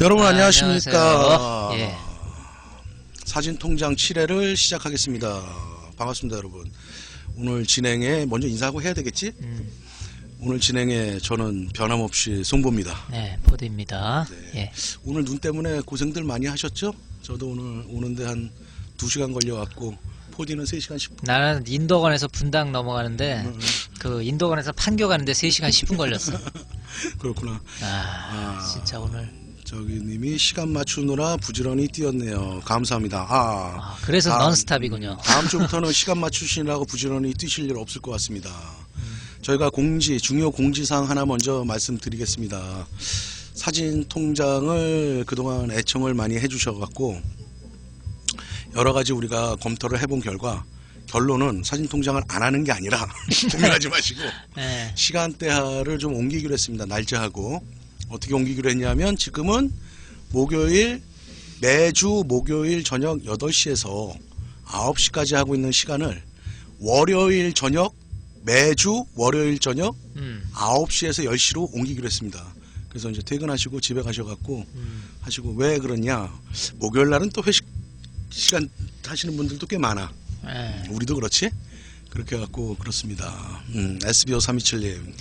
여러분 안녕하십니까. 예. 사진통장 7회를 시작하겠습니다. 반갑습니다 여러분. 오늘 진행에 먼저 인사하고 해야 되겠지? 오늘 진행에 저는 변함없이 송보입니다. 네, 포드입니다. 네. 예. 오늘 눈 때문에 고생들 많이 하셨죠? 저도 오늘 오는데 한 2시간 걸려갖고 포디는 3시간 10분. 나는 인도건에서 분당 넘어가는데 그 인도건에서 판교 가는데 3시간 10분 걸렸어. 그렇구나. 진짜 오늘. 저기 님이 시간 맞추느라 부지런히 뛰었네요. 감사합니다. 그래서 넌스탑이군요. 다음 주부터는 시간 맞추시느라고 부지런히 뛰실 일 없을 것 같습니다. 저희가 중요 공지사항 하나 먼저 말씀드리겠습니다. 사진 통장을 그동안 애청을 많이 해주셔갖고 여러가지 우리가 검토를 해본 결과 결론은 사진 통장을 안 하는 게 아니라 고민하지 마시고 네. 시간대를 좀 옮기기로 했습니다. 날짜하고 어떻게 옮기기로 했냐면 지금은 매주 목요일 저녁 8시에서 9시까지 하고 있는 시간을 매주 월요일 저녁 9시에서 10시로 옮기기로 했습니다. 그래서 이제 퇴근하시고 집에 가셔갖고 하시고, 왜 그러냐, 목요일 날은 또 회식 시간 하시는 분들도 꽤 많아. 네. 우리도 그렇지? 그렇게 해갖고 그렇습니다. SBO 327님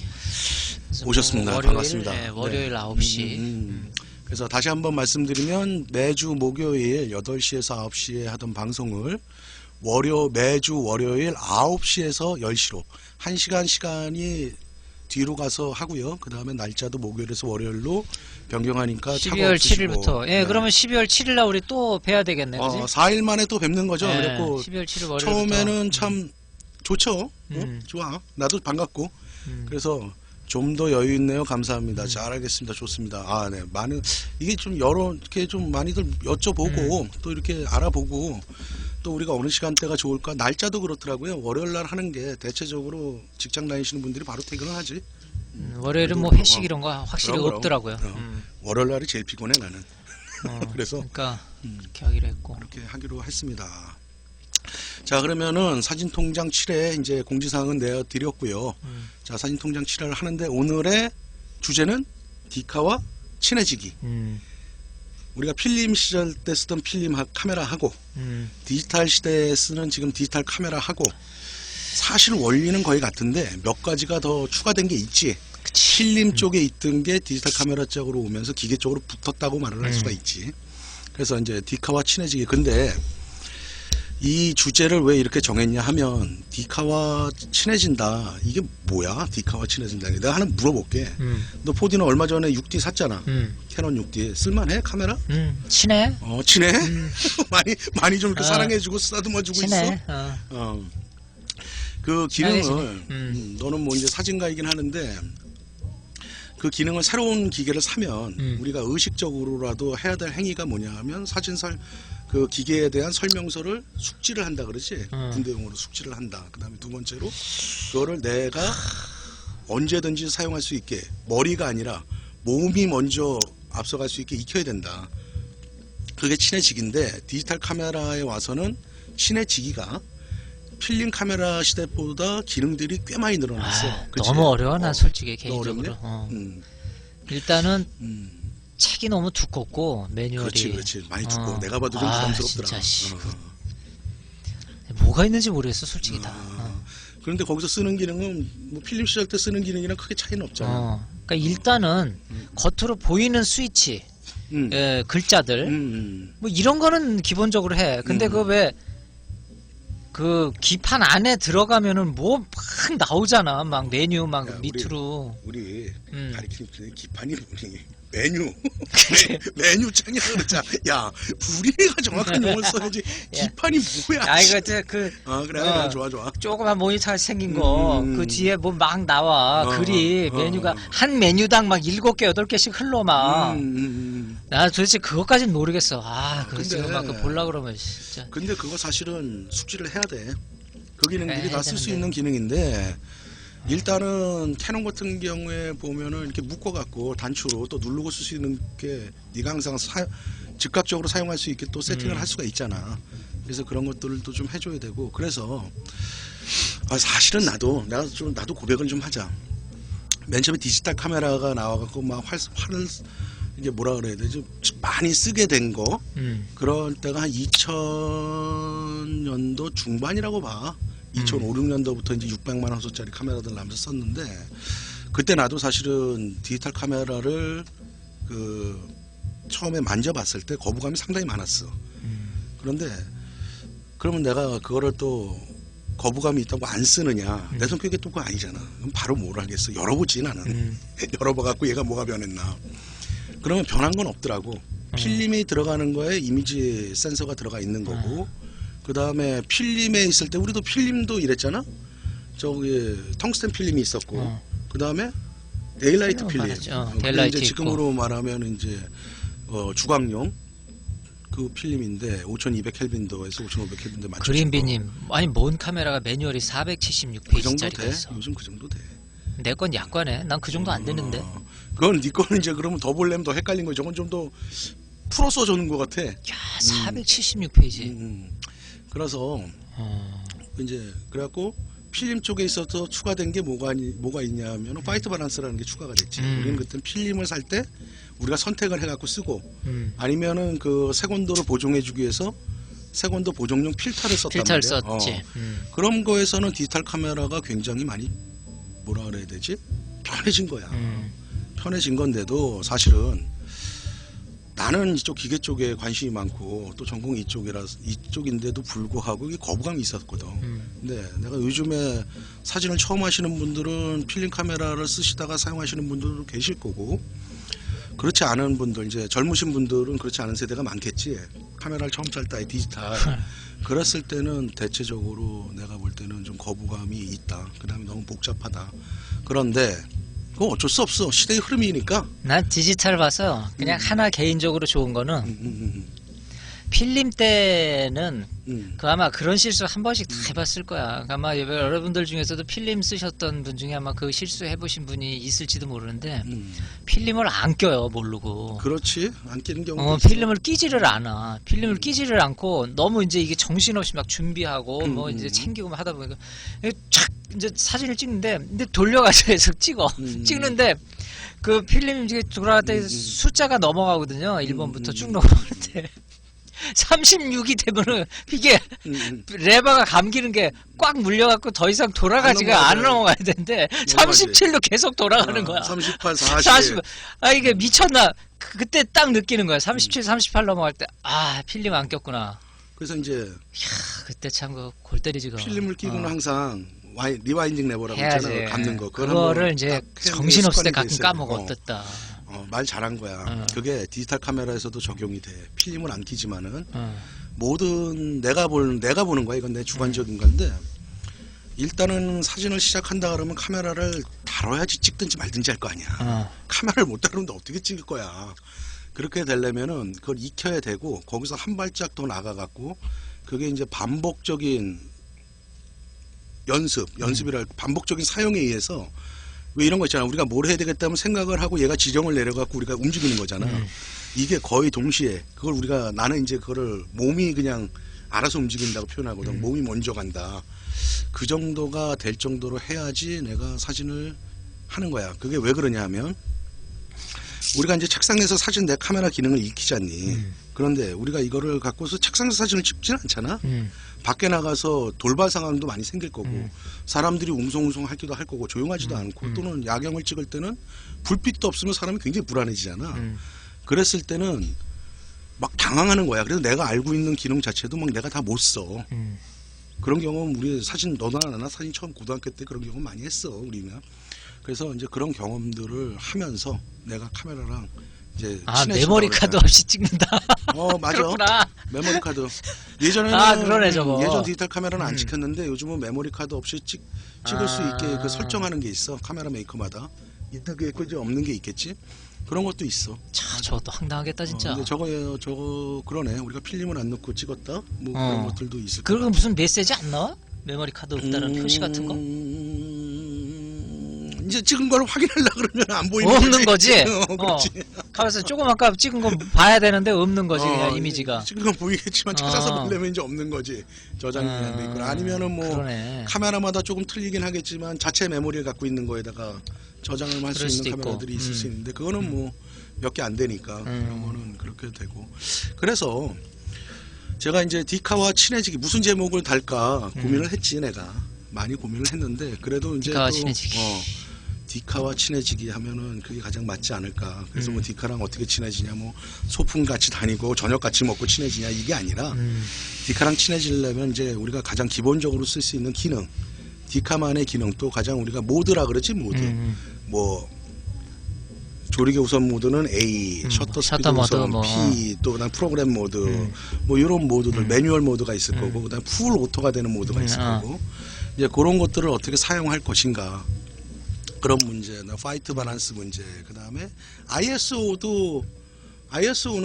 오셨습니다. 월요일, 반갑습니다. 네, 월요일 9시. 그래서 다시 한번 말씀드리면 매주 목요일 8시에서 9시에 하던 방송을 매주 월요일 9시에서 10시로 1시간 시간이 뒤로 가서 하고요. 그 다음에 날짜도 목요일에서 월요일로 변경하니까 12월 7일부터. 예, 네. 그러면 12월 7일 날 우리 또 뵈야 되겠네. 그지? 4일 만에 또 뵙는 거죠. 네, 그랬고 12월 7일 월요일부터. 처음에는 참 좋죠. 좋아. 나도 반갑고. 그래서 좀 더 여유 있네요. 감사합니다. 잘 알겠습니다. 좋습니다. 네. 이게 좀 이렇게 좀 많이들 여쭤보고 또 이렇게 알아보고 또 우리가 어느 시간대가 좋을까? 날짜도 그렇더라고요. 월요일 날 하는 게 대체적으로 직장 다니시는 분들이 바로 퇴근을 하지. 월요일은 뭐 회식 이런 거 확실히 그럼. 없더라고요. 월요일 날이 제일 피곤해 나는. 그래서 그러니까 그렇게 하기로 했고. 그렇게 하기로 했습니다. 자, 그러면은 사진통장 7회 이제 공지사항은 내어드렸고요. 자, 사진통장 7회를 하는데 오늘의 주제는 디카와 친해지기. 우리가 필름 시절 때 쓰던 필름 카메라하고 디지털 시대에 쓰는 지금 디지털 카메라하고 사실 원리는 거의 같은데 몇 가지가 더 추가된 게 있지. 필름 쪽에 있던 게 디지털 카메라 쪽으로 오면서 기계 쪽으로 붙었다고 말을 할 수가 있지. 그래서 이제 디카와 친해지기. 근데 이 주제를 왜 이렇게 정했냐 하면 디카와 친해진다. 이게 뭐야? 디카와 친해진다. 내가 하나 물어볼게. 너 4D는 얼마 전에 6D 샀잖아. 캐논 6D. 쓸만해? 카메라? 친해? 친해? 많이 좀 이렇게 사랑해주고 쓰다듬어주고 친해. 있어? 그 기능을 너는 뭐 이제 사진가이긴 하는데 그 기능을 새로운 기계를 사면 우리가 의식적으로라도 해야 될 행위가 뭐냐 하면 그 기계에 대한 설명서를 숙지를 한다 그러지. 군대용으로 숙지를 한다. 그 다음에 두 번째로 그거를 내가 언제든지 사용할 수 있게 머리가 아니라 몸이 먼저 앞서갈 수 있게 익혀야 된다. 그게 친해지기인데 디지털 카메라에 와서는 친해지기가 필름 카메라 시대보다 기능들이 꽤 많이 늘어났어. 너무 어려워. 난 솔직히 개인적으로. 일단은 책이 너무 두껍고 매뉴얼이. 그렇지. 많이 두꺼워. 내가 봐도 좀 부담스럽더라. 진짜 뭐가 있는지 모르겠어 솔직히 다. 그런데 거기서 쓰는 기능은 뭐 필름 시절 때 쓰는 기능이랑 크게 차이는 없잖아. 그러니까 일단은 겉으로 보이는 스위치, 글자들 뭐 이런 거는 기본적으로 해. 근데 그 기판 안에 들어가면은 뭐 막 나오잖아. 막 메뉴 막 야, 밑으로. 우리 가리키는 기판이 메뉴 메뉴창이라 그러자. 야, 우리가 정확한 용어를 써야지. 기판이 뭐야? 이거 그래. 좋아. 조그만 모니터 생긴 거 그 뒤에 뭐 막 나와. 글이 메뉴가 한 메뉴당 막 7개 8개씩 흘러 막. 나 도대체 그것까진 모르겠어. 그거 지금 막 보려고 그러면 진짜. 근데 그거 사실은 숙지를 해야 돼. 그 기능들이 다 쓸 수 되는데. 있는 기능인데 일단은 캐논 같은 경우에 보면은 이렇게 묶어갖고 단추로 또 누르고 쓸 수 있는 게 네가 항상 즉각적으로 사용할 수 있게 또 세팅을 할 수가 있잖아. 그래서 그런 것들도 좀 해줘야 되고. 그래서 사실은 나도 고백을 좀 하자. 맨 처음에 디지털 카메라가 나와갖고 막 이게 뭐라 그래야 되지? 많이 쓰게 된 거. 그럴 때가 한 2000년도 중반이라고 봐. 2005, 6년도부터 이제 600만 화소짜리 카메라들 나면서 썼는데 그때 나도 사실은 디지털 카메라를 그 처음에 만져봤을 때 거부감이 상당히 많았어. 그런데 그러면 내가 그거를 또 거부감이 있다고 안 쓰느냐? 내 성격이 또 그거 아니잖아. 그럼 바로 뭘 하겠어? 열어보지 나는. 열어봐갖고 얘가 뭐가 변했나? 그러면 변한 건 없더라고. 필름이 들어가는 거에 이미지 센서가 들어가 있는 거고, 그 다음에 필름에 있을 때 우리도 필름도 이랬잖아. 저기 텅스텐 필름이 있었고, 그 다음에 데일라이트 필름. 데일라이트 이제 지금으로 말하면 이제 주광용 그 필름인데 5200 켈빈도에서 5500 켈빈도 맞춰. 그린비님, 아니 뭔 카메라가 매뉴얼이 그 정도 476페이지짜리가 돼? 있어. 요즘 그 정도 돼. 내 건 약관에 난 그 정도 안 되는데. 그건 네 거는 이제 그러면 더 보려면 더 헷갈린 거지. 저건 좀 더 풀어 써주는 것 같아. 야, 476페이지. 그래서 이제 그래갖고 필름 쪽에 있어서 추가된 게 뭐가 있냐면 화이트 바란스라는 게 추가가 됐지. 우리는 그때 필름을 살 때 우리가 선택을 해갖고 쓰고 아니면은 그 색온도를 보정해주기 위해서 색온도 보정용 필터를 썼단 필터를 말이야. 썼지. 그런 거에서는 디지털 카메라가 굉장히 많이 뭐라 그래야 되지? 편해진 거야. 편해진 건데도 사실은 나는 이쪽 기계 쪽에 관심이 많고 또 전공이 이쪽인데도 불구하고 이게 거부감이 있었거든. 근데 내가 요즘에 사진을 처음 하시는 분들은 필름 카메라를 쓰시다가 사용하시는 분들도 계실 거고, 그렇지 않은 분들, 이제 젊으신 분들은 그렇지 않은 세대가 많겠지. 카메라를 처음 찰 때 디지털. 그랬을 때는 대체적으로 내가 볼 때는 좀 거부감이 있다. 그 다음에 너무 복잡하다. 그런데 그거 어쩔 수 없어. 시대의 흐름이니까. 난 디지털 봐서 그냥 하나 개인적으로 좋은 거는 필름 때는 그 아마 그런 실수 한 번씩 다 해봤을 거야. 아마 여러분들 중에서도 필름 쓰셨던 분 중에 아마 그 실수 해보신 분이 있을지도 모르는데 필름을 안 껴요, 모르고. 그렇지. 안 끼는 경우도 있어. 필름을 끼지를 않아. 필름을 끼지를 않고 너무 이제 이게 정신없이 막 준비하고 뭐 이제 챙기고 막 하다 보니까 촥 이제 사진을 찍는데 근데 돌려가지고 해서 찍어. 찍는데 그 필름 이제 돌아갈 때 숫자가 넘어가거든요. 1번부터 쭉 넘어가는데 36이 되면은 이게 레버가 감기는 게 꽉 물려갖고 더 이상 돌아가지가 안 넘어가야 되는데 37로 계속 돌아가는 거야. 38, 40. 아 이게 미쳤나? 그때 딱 느끼는 거야. 37, 38 넘어갈 때 아 필름 안 꼈구나. 그래서 이제 이야, 그때 참 그 골 때리지. 필름을 끼고는 항상 리와인딩 레버라고 해야지. 있잖아. 감는 거. 그거를 이제 정신없을 때 가끔 까먹어. 어땠다. 말 잘한 거야. 그게 디지털 카메라에서도 적용이 돼. 필름을 안 끼지만은 모든 내가 보는 거야. 이건 내 주관적인 건데 일단은 사진을 시작한다 그러면 카메라를 다뤄야지 찍든지 말든지 할 거 아니야. 카메라를 못 다루는데 어떻게 찍을 거야. 그렇게 되려면은 그걸 익혀야 되고 거기서 한 발짝 더 나가갖고 그게 이제 반복적인 연습이랄 반복적인 사용에 의해서 왜 이런 거 있잖아. 우리가 뭘 해야 되겠다면 생각을 하고 얘가 지정을 내려갖고 우리가 움직이는 거잖아. 이게 거의 동시에 그걸 우리가 나는 이제 그거를 몸이 그냥 알아서 움직인다고 표현하거든. 몸이 먼저 간다. 그 정도가 될 정도로 해야지 내가 사진을 하는 거야. 그게 왜 그러냐 하면 우리가 이제 책상에서 사진 내 카메라 기능을 익히잖니. 그런데 우리가 이거를 갖고서 책상에서 사진을 찍지는 않잖아. 밖에 나가서 돌발 상황도 많이 생길 거고 사람들이 웅성웅성 하기도 할 거고 조용하지도 않고 또는 야경을 찍을 때는 불빛도 없으면 사람이 굉장히 불안해지잖아. 그랬을 때는 막 당황하는 거야. 그래서 내가 알고 있는 기능 자체도 막 내가 다 못 써. 그런 경험 우리 사진 너나 나나 사진 처음 고등학교 때 그런 경험 많이 했어 우리는. 그래서 이제 그런 경험들을 하면서 내가 카메라랑 이제 메모리 카드 없이 찍는다. 맞아. 그렇구나. 메모리 카드. 예전에는 그러네 저거. 예전 디지털 카메라는 안 찍혔는데 요즘은 메모리 카드 없이 찍을 수 있게 그 설정하는 게 있어. 카메라 메이커마다 있는 게 있고 이제 없는 게 있겠지. 그런 것도 있어. 참 저것도 황당하겠다 진짜. 근데 저거 그러네. 우리가 필름을 안 넣고 찍었다. 뭐 그런 것들도 있을 거야. 그리고 무슨 메시지 안 나와? 메모리 카드 없다는 표시 같은 거? 이제 찍은 걸 확인하려고 그러면 안 보이는 없는 거지? 그렇지. 가만있어. 조금 아까 찍은 거 봐야 되는데 없는 거지 그냥 이미지가. 찍은 건 보이겠지만 찾아서 보려면 이제 없는 거지. 저장이 안 돼 있거나 아니면은 뭐 그러네. 카메라마다 조금 틀리긴 하겠지만 자체 메모리를 갖고 있는 거에다가 저장을 할 수 있는 카메라들이 있을 수 있는데 그거는 뭐 몇 개 안 되니까 그런 거는 그렇게 되고. 그래서 제가 이제 디카와 친해지기 무슨 제목을 달까 고민을 했지. 내가 많이 고민을 했는데 그래도 이제 디카와 또, 친해지기. 디카와 친해지기 하면은 그게 가장 맞지 않을까. 그래서 뭐 디카랑 어떻게 친해지냐, 뭐 소풍 같이 다니고 저녁 같이 먹고 친해지냐 이게 아니라 디카랑 친해지려면 이제 우리가 가장 기본적으로 쓸 수 있는 기능, 디카만의 기능, 또 가장 우리가 모드라 그러지. 모드 뭐 조리개 우선 모드는 A, 셔터 스피드 모드, 우선 뭐. P, 또 그다음 프로그램 모드, 뭐 이런 모드들, 매뉴얼 모드가 있을 거고, 그다음 풀 오토가 되는 모드가 있을 거고, 이제 그런 것들을 어떻게 사용할 것인가, 그런 문제, 파이트 밸런스 문제, 그다음에 ISO는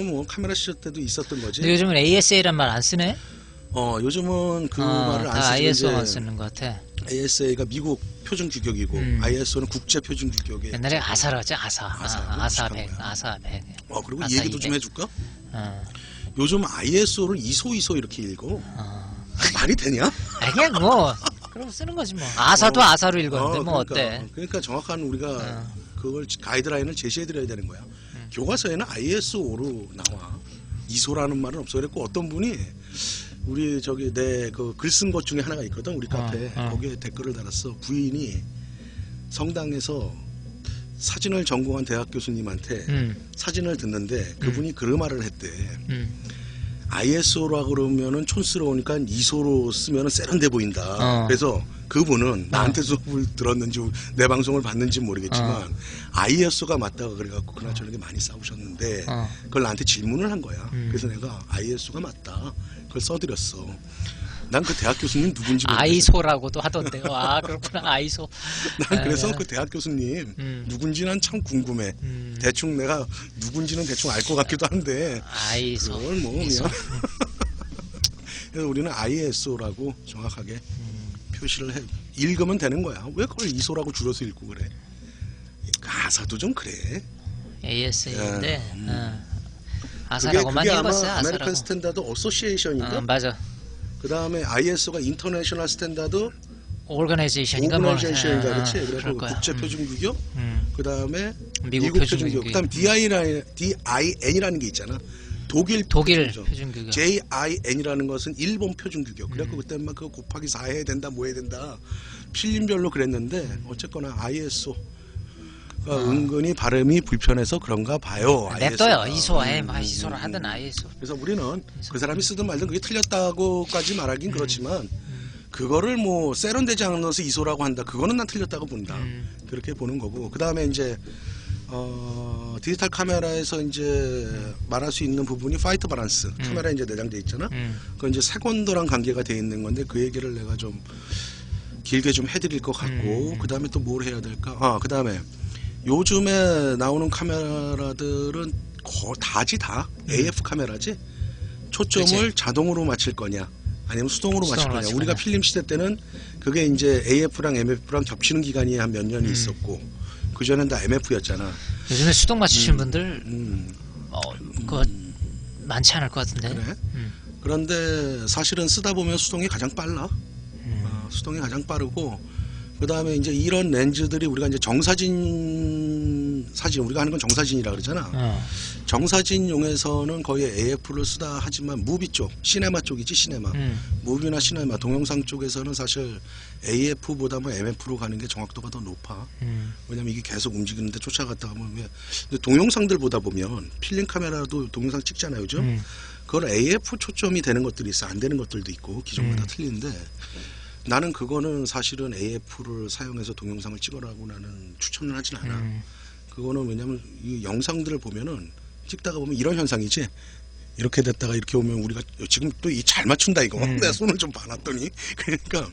뭐 카메라 시절 때도 있었던 거지. 근데 요즘은 ASA란 말 안 쓰네. 요즘은 그 말을 안 다 쓰지. ISO만 쓰는 것 같아. ASA가 미국 표준 규격이고 ISO는 국제 표준 규격에. 옛날에 아사라지 아사. 아사 무식한 100, 거야. 아사 100. 그리고 이 아사 얘기도 좀 200. 해줄까? 어. 요즘 ISO를 ISO 이렇게 읽어. 말이 되냐? 그냥 뭐 그럼 쓰는 거지 뭐. 아사도 아사로 읽었는데 뭐 그러니까, 어때? 그러니까 정확한 우리가 그걸 가이드라인을 제시해드려야 되는 거야. 교과서에는 ISO로 나와. ISO라는 말은 없어. 그랬고 어떤 분이 우리 저기 내 그 글 쓴 것 중에 하나가 있거든. 우리 카페에. 거기에 댓글을 달았어. 부인이 성당에서 사진을 전공한 대학 교수님한테 사진을 듣는데 그분이 그런 말을 했대. ISO라 그러면은 촌스러우니까 ISO로 쓰면은 세련돼 보인다. 그래서 그분은 나한테 수업을 들었는지 내 방송을 봤는지 모르겠지만 ISO가 맞다고 그래갖고 그날 저녁에 많이 싸우셨는데 그걸 나한테 질문을 한 거야. 그래서 내가 ISO가 맞다. 그걸 써드렸어. 난 그 대학 교수님 누군지 모르겠어. 아이소라고도 하던데. 와 그렇구나. 아이소. 난 그래서 그 대학 교수님 누군지 난 참 궁금해. 대충 내가 누군지는 대충 알 것 같기도 한데 아이소. 그걸 뭐 그냥 그래서 우리는 ISO라고 정확하게 표시를 해. 읽으면 되는 거야. 왜 그걸 ISO라고 줄여서 읽고 그래. 가사도 좀 그래. ASA인데 그게 아사라고만 아마 읽었어요. 아메리칸 아사라고. 스탠다드 어소시에이션인가? 맞아. 그 다음에 ISO가 인터내셔널 스탠다드 오르가나이제이션인가 오그나이제이션인가 그렇지. 그래서 그럴 거야. 국제 표준 규격. 그 다음에 미국 표준 표준 규격. 규격. 그 다음 DIN이라는 게 있잖아. 독일 표준 규격. JIN이라는 것은 일본 표준 규격. 그래갖고 그때 막 그거 곱하기 4 해야 된다, 뭐 해야 된다. 필름별로 그랬는데 어쨌거나 ISO. 은근히 발음이 불편해서 그런가 봐요. 냅둬요. 이소에 이소를 하든 ISO. 그래서 우리는 그 사람이 쓰든 말든 그게 틀렸다고까지 말하긴 그렇지만 그거를 뭐 세련되지 않아서 이소라고 한다. 그거는 난 틀렸다고 본다. 그렇게 보는 거고. 그 다음에 이제 디지털 카메라에서 이제 말할 수 있는 부분이 파이트 밸런스. 카메라에 이제 내장돼 있잖아. 그 이제 세컨더랑 관계가 돼 있는 건데 그 얘기를 내가 좀 길게 좀 해드릴 것 같고. 그 다음에 또 뭘 해야 될까? 그 다음에 요즘에 나오는 카메라들은 다지 다 AF 카메라지. 초점을 그치. 자동으로 맞출 거냐 아니면 수동으로 맞출 거냐. 맞출 우리가 거냐. 필름 시대 때는 그게 이제 AF랑 MF랑 겹치는 기간이 한 몇 년이 있었고 그전엔 다 MF였잖아. 요즘에 수동 맞추시는 분들 그거 많지 않을 것 같은데. 그래? 그런데 사실은 쓰다 보면 수동이 가장 빨라. 수동이 가장 빠르고 그 다음에 이제 이런 렌즈들이 우리가 이제 정사진 사진 우리가 하는 건 정사진이라 그러잖아. 정사진용에서는 거의 AF를 쓰다 하지만 무비 쪽, 시네마 쪽이지 시네마. 무비나 시네마, 동영상 쪽에서는 사실 AF보다 뭐 MF로 가는 게 정확도가 더 높아. 왜냐면 이게 계속 움직이는데 쫓아갔다 가면 근데 동영상들 보다 보면 필름 카메라도 동영상 찍잖아요, 요즘. 그걸 AF 초점이 되는 것들이 있어, 안 되는 것들도 있고 기종마다 틀리는데. 나는 그거는 사실은 AF를 사용해서 동영상을 찍으라고 나는 추천을 하진 않아. 그거는 왜냐면 이 영상들을 보면은 찍다가 보면 이런 현상이지. 이렇게 됐다가 이렇게 오면 우리가 지금 또 이 잘 맞춘다 이거. 내가 손을 좀 봐놨더니 그러니까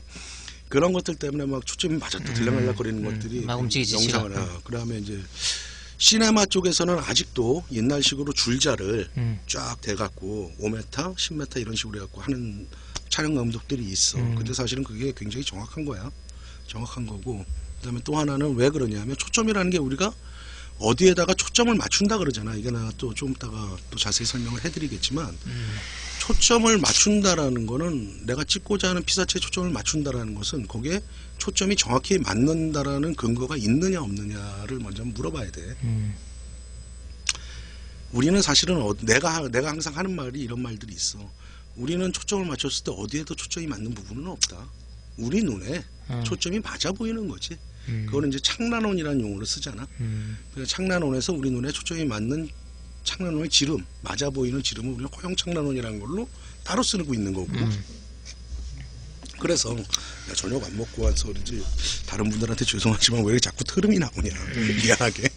그런 것들 때문에 막 초점이 맞아 또 들락날락거리는 것들이 막 움직이지, 영상을 그다음에 이제 시네마 쪽에서는 아직도 옛날식으로 줄자를 쫙 대갖고 5m, 10m 이런 식으로 해갖고 하는 촬영 감독들이 있어. 근데 사실은 그게 굉장히 정확한 거야. 정확한 거고. 그다음에 또 하나는 왜 그러냐면 초점이라는 게 우리가 어디에다가 초점을 맞춘다 그러잖아. 이게 내가 또 좀 이따가 또 자세히 설명을 해드리겠지만 초점을 맞춘다라는 거는 내가 찍고자 하는 피사체에 초점을 맞춘다라는 것은 거기에 초점이 정확히 맞는다라는 근거가 있느냐 없느냐를 먼저 물어봐야 돼. 우리는 사실은 내가 항상 하는 말이 이런 말들이 있어. 우리는 초점을 맞췄을 때 어디에도 초점이 맞는 부분은 없다. 우리 눈에 초점이 맞아 보이는 거지. 그거는 이제 창란원이라는 용어를 쓰잖아. 그래서 창란원에서 우리 눈에 초점이 맞는 창란원의 지름, 맞아 보이는 지름을 우리는 허용 창란원이라는 걸로 따로 쓰고 있는 거고. 그래서 야, 저녁 안 먹고 와서 그런지 다른 분들한테 죄송하지만 왜 이렇게 자꾸 트름이 나오냐. 미안하게.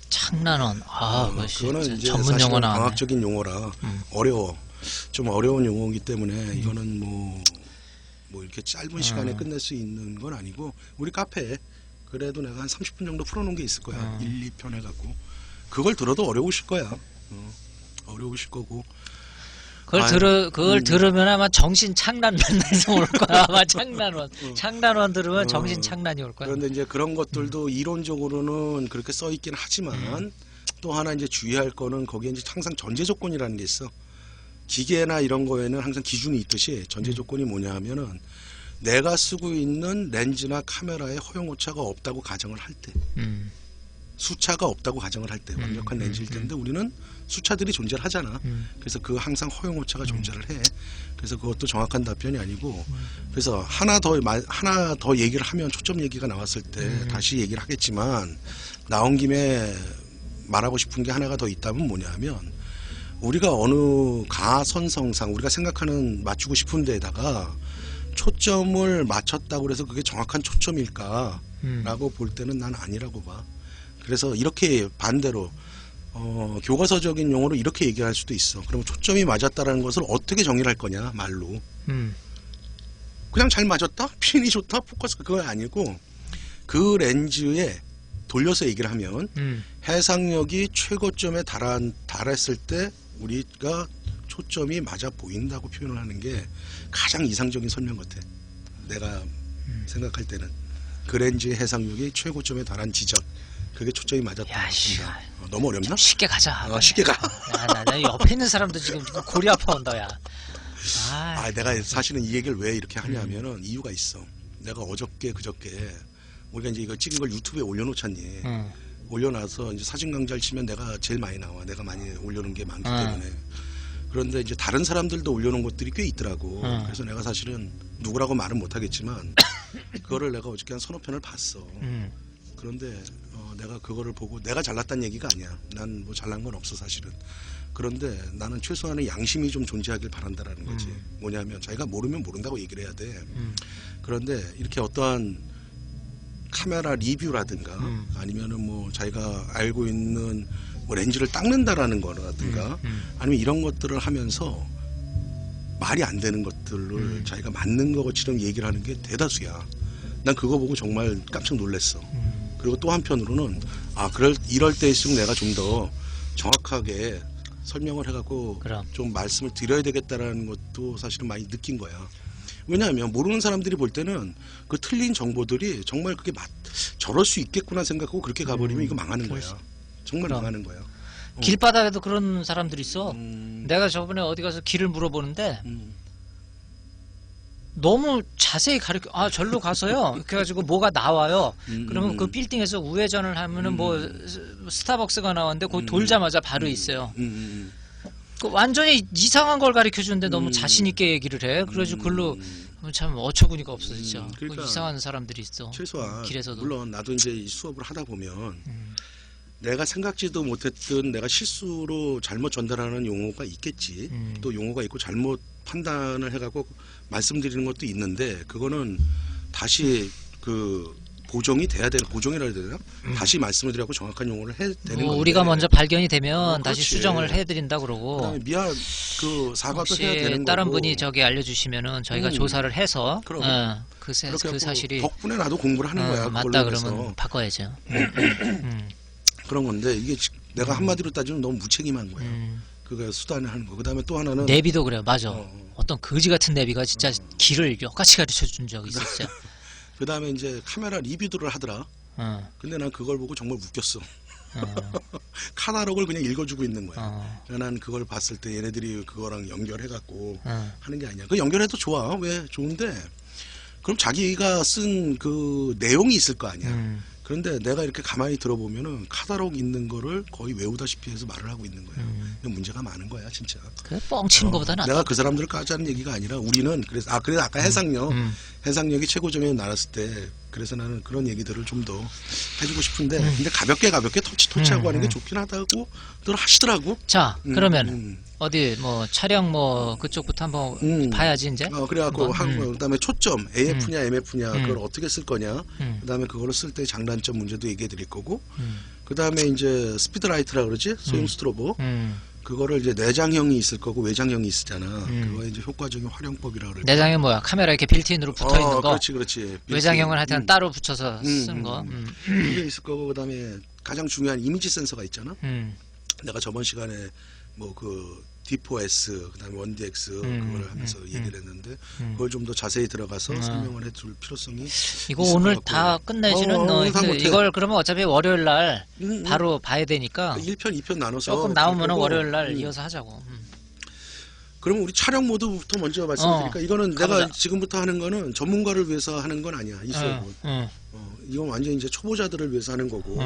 창란원. 그거는 이제 전문 사실은 용어 나왔네. 과학적인 용어라 어려워. 좀 어려운 용어이기 때문에 이거는 뭐 이렇게 짧은 시간에 끝낼 수 있는 건 아니고 우리 카페에 그래도 내가 한 30분 정도 풀어놓은 게 있을 거야. 1, 2편 해갖고 그걸 들어도 어려우실 거야. 어려우실 거고. 그걸 들으면 아마 정신 창란 맨날서 올 거야. 아마 창란원 들으면 정신 창란이 올 거야. 그런데 이제 그런 것들도 이론적으로는 그렇게 써 있긴 하지만 또 하나 이제 주의할 거는 거기에 이제 항상 전제 조건이라는 게 있어. 기계나 이런 거에는 항상 기준이 있듯이 전제 조건이 뭐냐 하면은 내가 쓰고 있는 렌즈나 카메라에 허용 오차가 없다고 가정을 할 때, 수차가 없다고 가정을 할 때 완벽한 렌즈일 텐데 우리는 수차들이 존재를 하잖아. 그래서 그 항상 허용 오차가 존재를 해. 그래서 그것도 정확한 답변이 아니고 그래서 하나 더 얘기를 하면 초점 얘기가 나왔을 때 다시 얘기를 하겠지만 나온 김에 말하고 싶은 게 하나가 더 있다면 뭐냐면 우리가 어느 가선성상 우리가 생각하는 맞추고 싶은 데에다가 초점을 맞췄다고 해서 그게 정확한 초점일까라고 볼 때는 난 아니라고 봐. 그래서 이렇게 반대로 교과서적인 용어로 이렇게 얘기할 수도 있어. 그러면 초점이 맞았다라는 것을 어떻게 정의를 할 거냐 말로. 그냥 잘 맞았다? 핀이 좋다? 포커스 그거 아니고 그 렌즈에 돌려서 얘기를 하면 해상력이 최고점에 달했을 때 우리가 초점이 맞아 보인다고 표현을 하는 게 가장 이상적인 설명 같아. 내가 생각할 때는 그 렌즈의 해상력이 최고점에 달한 지점 그게 초점이 맞았다. 너무 어렵나? 쉽게 가자. 쉽게 가. 나 옆에 있는 사람도 지금 골이 아파온다 야. 내가 사실은 이 얘기를 왜 이렇게 하냐면은 이유가 있어. 내가 어저께 그저께 우리가 이제 이거 찍은 걸 유튜브에 올려놓잖니. 올려놔서 이제 사진 강좌를 치면 내가 제일 많이 나와. 내가 많이 올려놓은 게 많기 때문에. 그런데 이제 다른 사람들도 올려놓은 것들이 꽤 있더라고. 그래서 내가 사실은 누구라고 말은 못하겠지만 그거를 내가 어저께 한 서너 편을 봤어. 그런데 내가 그거를 보고 내가 잘났다는 얘기가 아니야. 난 뭐 잘난 건 없어 사실은. 그런데 나는 최소한의 양심이 좀 존재하길 바란다라는 거지. 뭐냐면 자기가 모르면 모른다고 얘기를 해야 돼. 그런데 이렇게 어떠한 카메라 리뷰라든가 아니면은 뭐 자기가 알고 있는 뭐 렌즈를 닦는다라는 거라든가 아니면 이런 것들을 하면서 말이 안 되는 것들을 자기가 맞는 것처럼 얘기를 하는 게 대다수야. 난 그거 보고 정말 깜짝 놀랐어. 그리고 또 한편으로는 이럴 때일수록 내가 좀 더 정확하게 설명을 해갖고 좀 말씀을 드려야 되겠다라는 것도 사실은 많이 느낀 거야. 왜냐하면 모르는 사람들이 볼 때는 그 틀린 정보들이 정말 그게 저럴 수 있겠구나 생각하고 그렇게 가버리면 이거 망하는 거야. 정말 망하는 거야. 길바닥에도 그런 사람들이 있어. 내가 저번에 어디 가서 길을 물어보는데 너무 자세히 절로 가서요. 그래가지고 뭐가 나와요. 그러면 그 빌딩에서 우회전을 하면은 뭐 스타벅스가 나왔는데 거기 돌자마자 바로 있어요. 그 완전히 이상한 걸 가르쳐 주는데 너무 자신 있게 얘기를 해. 그래가지고 그걸로 참 어처구니가 없어 진짜. 그러니까 이상한 사람들이 있어. 최소한 길에서도. 물론 나도 이제 이 수업을 하다 보면 내가 생각지도 못했던 내가 실수로 잘못 전달하는 용어가 있겠지. 또 용어가 있고 잘못 판단을 해갖고 말씀드리는 것도 있는데 그거는 다시 그 보정이 돼야 되는 보정이라 해야 되나? 다시 말씀을 드리고 정확한 용어를 해야 되는 건데 우리가 먼저 발견이 되면 다시 그렇지. 수정을 해드린다 그러고. 그다음에 사과도 해야 되는 거고. 다른 분이 저기 알려주시면은 저희가 조사를 해서 그 사실이 덕분에 나도 공부를 하는 거야. 맞다 그러면 바꿔야죠. 그런 건데 이게 내가 한마디로 따지면 너무 무책임한 거야. 그거 수단을 하는 거. 그다음에 또 하나는 내비도 그래요. 맞아. 어떤 거지 같은 내비가 진짜 길을 여같이 가르쳐 준 적이 있어 진짜. 그 다음에 이제 카메라 리뷰들을 하더라. 근데 난 그걸 보고 정말 웃겼어. 카탈로그를 그냥 읽어주고 있는 거야. 난 그걸 봤을 때 얘네들이 그거랑 연결해갖고 하는 게 아니야. 그 연결해도 좋아. 왜? 좋은데 그럼 자기가 쓴 그 내용이 있을 거 아니야. 그런데 내가 이렇게 가만히 들어보면은 카다록 있는 거를 거의 외우다시피 해서 말을 하고 있는 거야. 근데 문제가 많은 거야, 진짜. 그 뻥치는 것보다 낫다. 내가 그 사람들을 까자는 얘기가 아니라 우리는 그래서 아까 해상력 해상력이 최고점에 날았을 때 그래서 나는 그런 얘기들을 좀 더 해주고 싶은데 근데 가볍게 터치하고 하는 게 좋긴 하다고들 하시더라고. 자, 그러면 어디 뭐 촬영 뭐 그쪽부터 한번 봐야지 이제. 그래갖고 하고 그다음에 초점 AF냐 MF냐 그걸 어떻게 쓸 거냐. 그다음에 그거를 쓸 때 장단점 문제도 얘기해 드릴 거고. 그다음에 이제 스피드라이트라 그러지 소형 스트로보. 그거를 이제 내장형이 있을 거고 외장형이 있잖아. 그거 이제 효과적인 활용법이라 그래. 내장형 뭐야? 카메라 이렇게 빌트인으로 붙어 있는 거. 그렇지. 외장형은 하여튼 따로 붙여서 쓴 거. 그게 있을 거고 그다음에 가장 중요한 이미지 센서가 있잖아. 내가 저번 시간에 뭐 그 D4S 그다음에 1DX 그걸 하면서 얘기를 했는데 그걸 좀 더 자세히 들어가서 설명을 해줄 필요성이 이거 있을 오늘 것 같고. 다 끝내지는 이걸 그러면 어차피 월요일 날 바로 봐야 되니까 1편, 2편 나눠서 조금 나오면은 보고, 월요일 날 이어서 하자고. 그러면 우리 촬영 모드부터 먼저 말씀드릴까? 이거는 가보자. 내가 지금부터 하는 거는 전문가를 위해서 하는 건 아니야. 이 수업은. 이건 완전 이제 초보자들을 위해서 하는 거고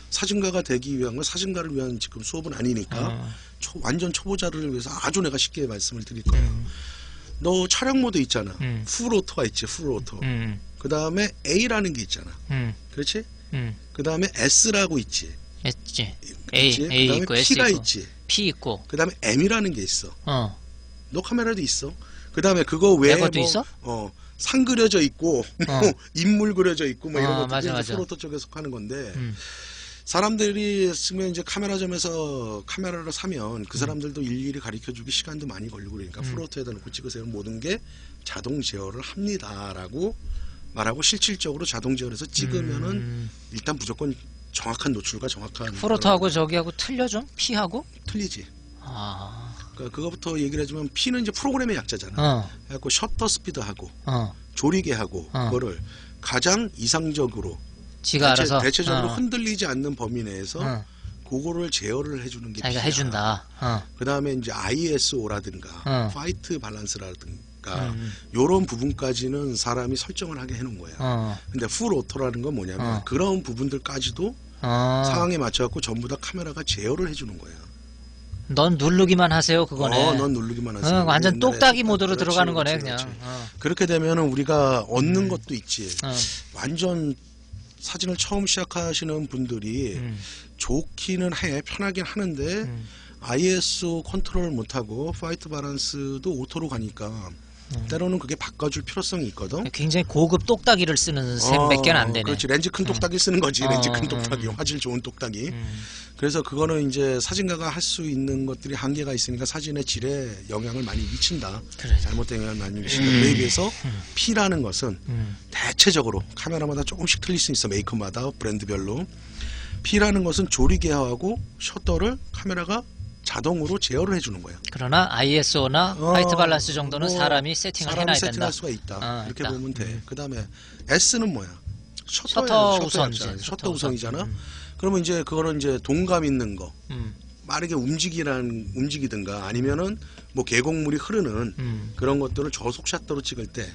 사진가가 되기 위한 건 사진가를 위한 지금 수업은 아니니까 완전 초보자를 위해서 아주 내가 쉽게 말씀을 드릴 거예요. 너 촬영 모드 있잖아. 풀 오토가 있지. 풀 오토. 그 다음에 A라는 게 있잖아. 그렇지? 그 다음에 S라고 있지. 했지. 그치? A 그다음에 있고 S P가 있고 있지. P 있고. 그 다음에 M이라는 게 있어. 너 카메라도 있어. 그 다음에 그거 외에 내 것도 뭐, 있어? 상 그려져 있고, 인물 그려져 있고, 뭐 이런 것도 맞아. 이제 프로토 쪽에 속하는 건데, 사람들이 쓰면 이제 카메라점에서 카메라를 사면 그 사람들도 일일이 가르쳐주기 시간도 많이 걸리고 그러니까 프로토에다 놓고 찍으세요. 모든 게 자동 제어를 합니다라고 말하고 실질적으로 자동 제어를 해서 찍으면은 일단 무조건 정확한 노출과 정확한 프로토하고 저기하고 틀려 좀? P하고? 틀리지. 아. 그러니까 그거부터 얘기를 해주면 P는 이제 프로그램의 약자잖아. 그래갖고 셔터 스피드하고 조리개하고 그거를 가장 이상적으로 지가 알아서 대체적으로 흔들리지 않는 범위 내에서 그거를 제어를 해주는 게 자기가 P야. 해준다. 그 다음에 이제 ISO라든가 파이트 밸런스라든가 요런 부분까지는 사람이 설정을 하게 해놓은 거야. 근데 풀 오토라는 건 뭐냐면 그런 부분들까지도 상황에 맞춰갖고 전부 다 카메라가 제어를 해주는 거야. 넌 누르기만 하세요 그거네. 넌 누르기만 하세요. 완전 똑딱이 모드로 그렇지, 들어가는 거네 그렇지. 그냥. 그렇게 되면은 우리가 얻는 것도 있지. 완전 사진을 처음 시작하시는 분들이 좋기는 해, 편하긴 하는데 ISO 컨트롤 못하고 파이트 밸런스도 오토로 가니까 때로는 그게 바꿔줄 필요성이 있거든. 굉장히 고급 똑딱이를 쓰는 몇 개는 안 되네. 그렇지. 렌즈 큰 똑딱이 쓰는 거지. 렌즈 큰 똑딱이, 화질 좋은 똑딱이. 그래서 그거는 이제 사진가가 할 수 있는 것들이 한계가 있으니까 사진의 질에 영향을 많이 미친다. 그래. 잘못된 영향을 많이 미친다. 그에 비해서 P라는 것은 대체적으로 카메라마다 조금씩 틀릴 수 있어. 메이커마다 브랜드별로. P라는 것은 조리개하고 셔터를 카메라가 자동으로 제어를 해주는 거야. 그러나 ISO나 화이트 밸런스 정도는 사람이 세팅을 해놔야 세팅할 된다. 수가 있다. 이렇게 있다. 보면 돼. 그 다음에 S는 뭐야? 셔터 우선. 셔터 우선이잖아. 그러면 이제 그거는 이제 동감 있는 거, 빠르게 움직이든가 아니면은 뭐 계곡물이 흐르는 그런 것들을 저속 샷도로 찍을 때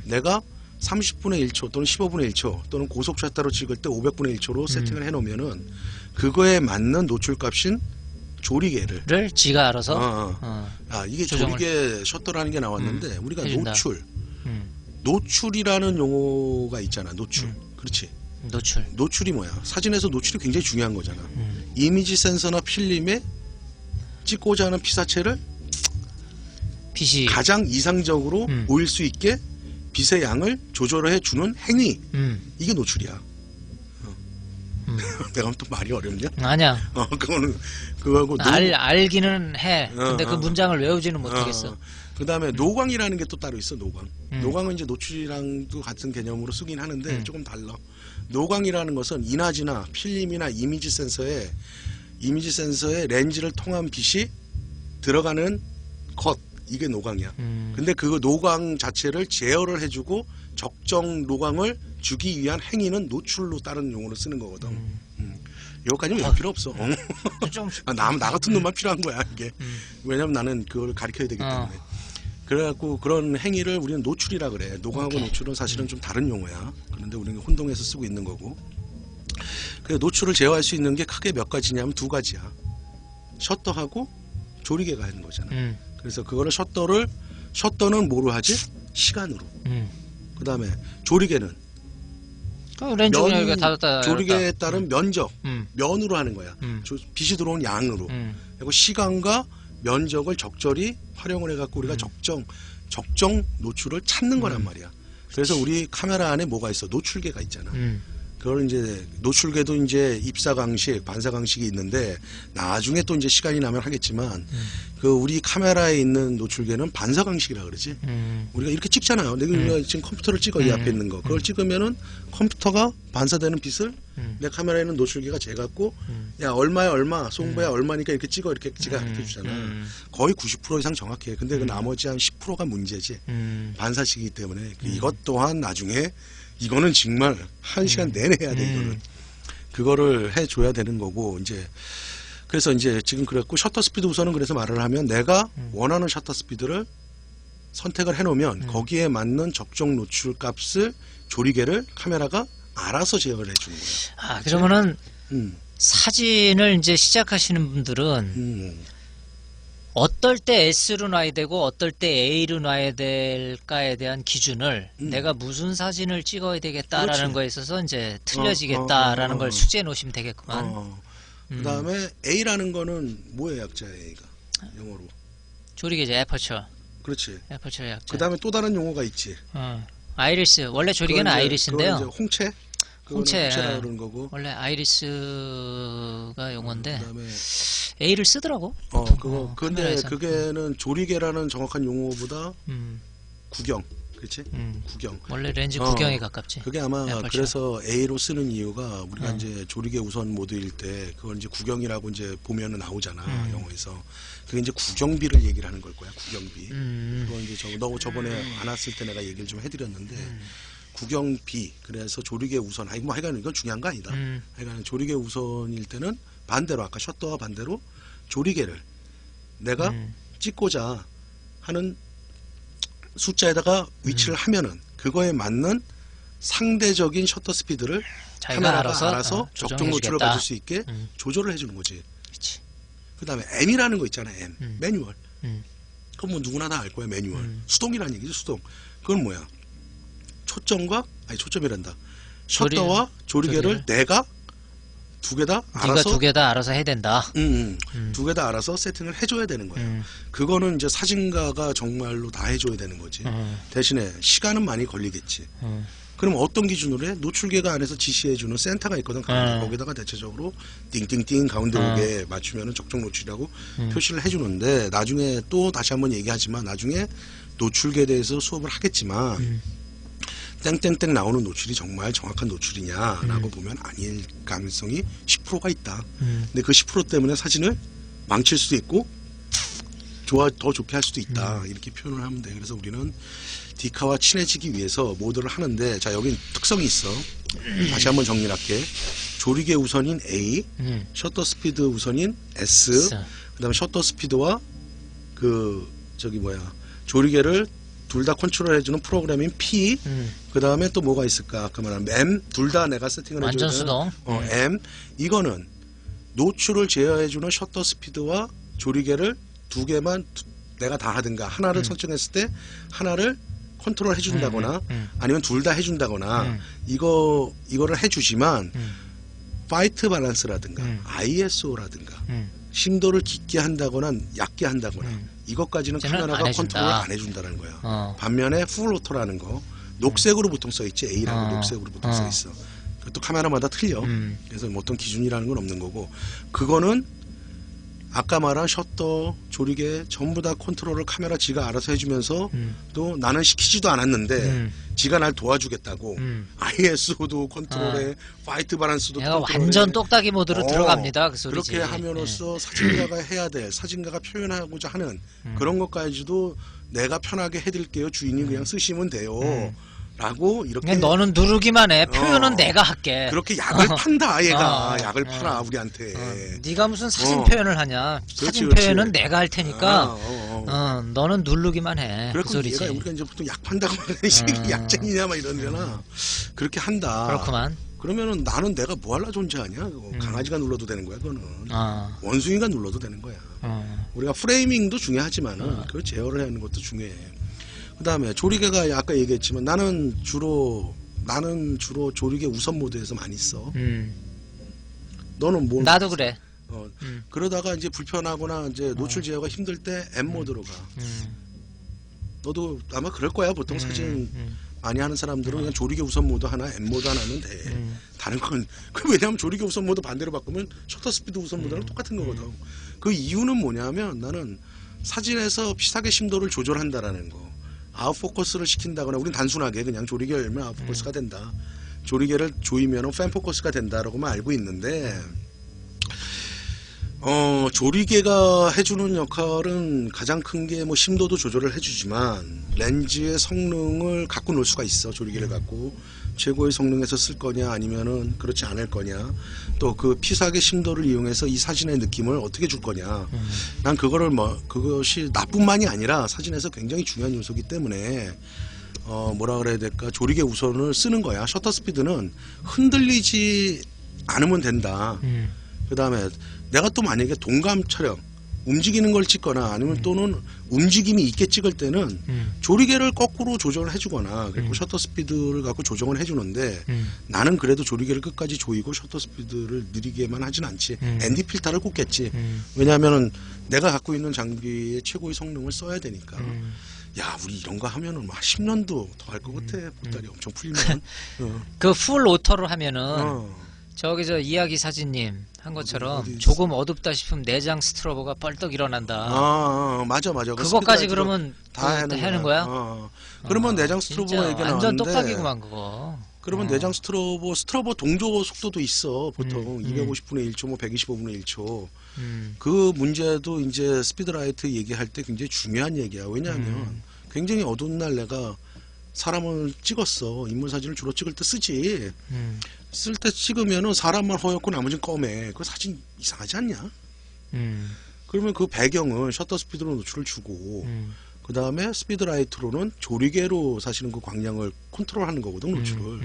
내가 30분의 1초 또는 15분의 1초 또는 고속 샷도로 찍을 때 500분의 1초로 세팅을 해놓으면은 그거에 맞는 노출값인 조리개를 지가 알아서 이게 조정을. 조리개 셔터라는 게 나왔는데 우리가 해준다. 노출이라는 용어가 있잖아. 노출. 그렇지. 노출이 뭐야? 사진에서 노출이 굉장히 중요한 거잖아. 이미지 센서나 필름에 찍고자 하는 피사체를 빛이 가장 이상적으로 보일 수 있게 빛의 양을 조절해 주는 행위. 이게 노출이야. 내가 또 말이 어렵냐? 아니야. 그거는 그거하고 알기는 해. 근데 그 문장을 외우지는 못하겠어. 그 다음에 노광이라는 게 또 따로 있어. 노광. 노광은 이제 노출이랑도 같은 개념으로 쓰긴 하는데 조금 달라. 노광이라는 것은 인화지나 필름이나 이미지 센서에 렌즈를 통한 빛이 들어가는 것, 이게 노광이야. 근데 그 노광 자체를 제어를 해주고 적정 노광을 주기 위한 행위는 노출로 다른 용어로 쓰는 거거든. 여기까지는 외울 필요 없어. 좀 나 같은 놈만 필요한 거야 이게. 왜냐면 나는 그걸 가르쳐야 되기 때문에. 그래갖고 그런 행위를 우리는 노출이라 그래. 노광하고 노출은 사실은 좀 다른 용어야. 그런데 우리는 혼동해서 쓰고 있는 거고. 그래서 노출을 제어할 수 있는 게 크게 몇 가지냐면 두 가지야. 셔터하고 조리개가 하는 거잖아. 그래서 그거를 셔터는 뭐로 하지? 시간으로. 그다음에 조리개는 렌즈 그냥 이렇게 닫았다 조리개에 따른 면적, 면으로 하는 거야. 음. 빛이 들어온 양으로. 그리고 시간과 면적을 적절히 활용을 해갖고 우리가 적정 노출을 찾는 거란 말이야. 그래서 우리 카메라 안에 뭐가 있어? 노출계가 있잖아. 그걸 이제 노출계도 이제 입사광식, 반사광식이 있는데 나중에 또 이제 시간이 나면 하겠지만 그 우리 카메라에 있는 노출계는 반사광식이라 그러지. 우리가 이렇게 찍잖아요. 내가 지금 컴퓨터를 찍어 이 앞에 있는 거. 그걸 찍으면은 컴퓨터가 반사되는 빛을 내 카메라에는 노출계가 재갖고 야 얼마야 얼마, 송보야 얼마니까 이렇게 찍어 이렇게 지각해 주잖아. 거의 90% 이상 정확해. 근데 그 나머지 한 10%가 문제지. 반사식이기 때문에 이것 또한 나중에 이거는 정말 1시간 내내 해야 돼. 이거는 그거를 해줘야 되는 거고 이제 그래서 이제 지금 그랬고 셔터 스피드 우선은 그래서 말을 하면 내가 원하는 셔터 스피드를 선택을 해놓으면 거기에 맞는 적정 노출 값을 조리개를 카메라가 알아서 제어를 해주는 거야. 아 그러면은 사진을 이제 시작하시는 분들은 어떨 때 S로 놔야 되고 어떨 때 A로 놔야 될까에 대한 기준을 내가 무슨 사진을 찍어야 되겠다라는 그렇지. 거에 있어서 이제 틀려지겠다라는 걸 숙지해 놓으시면 되겠구만. 그 다음에 A라는 거는 뭐의 약자야 A가 영어로? 조리개죠. 애퍼처. 그렇지. 애퍼처 약자. 그 다음에 또 다른 용어가 있지. 아이리스. 원래 조리개는 그건 이제- 아이리스인데요. 그건 이제 홍채? 그거는 홍채. 홍채라고 그러는 거고. 원래 아이리스가 용어인데 그다음에 A를 쓰더라고. 그거 근데 카메라에서. 그게는 조리개라는 정확한 용어보다 음, 구경, 그렇지? 구경. 원래 렌즈 구경에 가깝지. 그게 아마 애플처럼. 그래서 A로 쓰는 이유가 우리가 이제 조리개 우선 모드일 때 그걸 이제 구경이라고 이제 보면은 나오잖아 영어에서. 그게 이제 구경비를 얘기를 하는 걸 거야. 구경비. 그거 이제 너 저번에 안 왔을 때 내가 얘기를 좀 해드렸는데. 구경비 그래서 조리개 우선 뭐 하여간 이건 중요한 거 아니다. 하여간 조리개 우선일 때는 반대로 아까 셔터와 반대로 조리개를 내가 찍고자 하는 숫자에다가 위치를 하면은 그거에 맞는 상대적인 셔터 스피드를 자기가 카메라가 알아서 적정 노출을 조정해주겠다. 가질 수 있게 조절을 해주는 거지. 그치. 그 다음에 M이라는 거 있잖아. M 매뉴얼. 음. 그건 뭐 누구나 다 알 거야. 매뉴얼. 수동이라는 얘기죠. 수동. 그건 뭐야? 초점이란다. 셔터와 조리개를 내가 두 개 다 네가 알아서 두 개 다 알아서 해야 된다. 두 개 다 알아서 세팅을 해줘야 되는 거예요. 그거는 이제 사진가가 정말로 다 해줘야 되는 거지. 대신에 시간은 많이 걸리겠지. 그럼 어떤 기준으로 해? 노출계가 안에서 지시해주는 센터가 있거든. 가운데. 거기다가 대체적으로 띵띵띵 가운데 오게 맞추면 적정 노출이라고 표시를 해주는데 나중에 또 다시 한번 얘기하지만 나중에 노출계에 대해서 수업을 하겠지만 땡땡땡 나오는 노출이 정말 정확한 노출이냐라고 보면 아닐 가능성이 10%가 있다. 근데 그 10% 때문에 사진을 망칠 수도 있고 더 좋게 할 수도 있다. 이렇게 표현을 하면 돼. 그래서 우리는 디카와 친해지기 위해서 모드를 하는데 자 여긴 특성이 있어. 다시 한번 정리할게. 조리개 우선인 A, 셔터 스피드 우선인 S, 그다음에 셔터 스피드와 조리개를 둘 다 컨트롤 해주는 프로그램인 P, 그 다음에 또 뭐가 있을까? 아까 말한 M, 둘 다 내가 세팅을 해주는 완전 수동. M, 이거는 노출을 제어해주는 셔터 스피드와 조리개를 두 개만 내가 다 하든가 하나를 설정했을 때 하나를 컨트롤 해준다거나 아니면 둘 다 해준다거나 이거를 해주지만 파이트 밸런스라든가 ISO라든가 심도를 깊게 한다거나 낮게 한다거나 이것까지는 쟤는 카메라가 안 해준다. 컨트롤을 안 해준다는 거야. 반면에 풀 오토라는 거 녹색으로 보통 써있지. A라고 녹색으로 보통 써있어. 그것도 카메라마다 틀려. 그래서 뭐 어떤 기준이라는 건 없는 거고 그거는 아까 말한 셔터, 조리개 전부 다 컨트롤을 카메라 지가 알아서 해주면서 또 나는 시키지도 않았는데 지가 날 도와주겠다고 ISO도 컨트롤해 파이트 바란스도 내가 컨트롤해 완전 똑딱이 모드로 들어갑니다. 그 소리지. 그렇게 함으로써 사진가가 해야 될 사진가가 표현하고자 하는 그런 것까지도 내가 편하게 해드릴게요. 주인이 그냥 쓰시면 돼요. 라고 이렇게 그냥 너는 누르기만 해. 표현은 내가 할게. 그렇게 약을 판다 얘가 약을 팔아 우리한테. 네가 무슨 사진 표현을 하냐. 사진 그렇지. 표현은 내가 할 테니까 너는 누르기만 해. 그 그래서 소리지. 얘가 우리가 이제 보통 약 판다고 하면 이 약쟁이냐 막 이러잖아. 그렇게 한다. 그렇구만. 그러면은 나는 내가 뭐 할라 존재하냐? 강아지가 눌러도 되는 거야, 그거는. 원숭이가 눌러도 되는 거야. 우리가 프레이밍도 중요하지만은 그걸 제어를 하는 것도 중요해. 그다음에 조리개가 아까 얘기했지만 나는 주로 조리개 우선 모드에서 많이 써. 너는 뭐? 나도 그래. 그러다가 이제 불편하거나 이제 노출 제어가 힘들 때 M 모드로 가. 너도 아마 그럴 거야. 보통 사진 많이 하는 사람들은 그냥 조리개 우선 모드 하나, M 모드 하나면 돼. 다른 건 왜냐하면 조리개 우선 모드 반대로 바꾸면 셔터 스피드 우선 모드랑 똑같은 거거든. 그 이유는 뭐냐면 나는 사진에서 피사계 심도를 조절한다라는 거. 아웃포커스를 시킨다거나 우린 단순하게 그냥 조리개 열면 아웃포커스가 된다. 조리개를 조이면 팬 포커스가 된다라고만 알고 있는데 조리개가 해주는 역할은 가장 큰 게 뭐 심도도 조절을 해주지만 렌즈의 성능을 갖고 놀 수가 있어. 조리개를 갖고 최고의 성능에서 쓸 거냐 아니면은 그렇지 않을 거냐, 또 그 피사계 심도를 이용해서 이 사진의 느낌을 어떻게 줄 거냐. 난 그거를 그것이 나뿐만이 아니라 사진에서 굉장히 중요한 요소이기 때문에 뭐라 그래야 될까, 조리개 우선을 쓰는 거야. 셔터 스피드는 흔들리지 않으면 된다. 그 다음에 내가 또 만약에 동감 촬영, 움직이는 걸 찍거나 아니면 또는 움직임이 있게 찍을 때는 조리개를 거꾸로 조정을 해주거나 그리고 셔터 스피드를 갖고 조정을 해주는데 나는 그래도 조리개를 끝까지 조이고 셔터 스피드를 느리게만 하진 않지. ND 필터를 꽂겠지. 왜냐하면은 내가 갖고 있는 장비의 최고의 성능을 써야 되니까. 야, 우리 이런 거 하면은 막 10년도 더 할 것 같아. 보따리 엄청 풀리면. 그 풀 오토로 하면은 저기 저 이야기 사진님 한 것처럼 어디 조금 어둡다 싶으면 내장 스트로보가 뻘떡 일어난다. 맞아. 그거까지 그러면 다 하는 거야? 그러면 내장 스트로보가 얘기 완전 나왔는데 똑딱이구만 그거. 그러면 내장 스트로보 동조 속도도 있어. 보통 250분의 1초, 뭐 125분의 1초. 그 문제도 이제 스피드라이트 얘기할 때 굉장히 중요한 얘기야. 왜냐하면 굉장히 어두운 날 내가 사람을 찍었어. 인물 사진을 주로 찍을 때 쓰지. 쓸 때 찍으면은 사람만 허옇고 나머지는 검해. 그 사진 이상하지 않냐? 그러면 그 배경은 셔터 스피드로 노출을 주고 그 다음에 스피드라이트로는 조리개로 사실은 그 광량을 컨트롤하는 거거든, 노출을.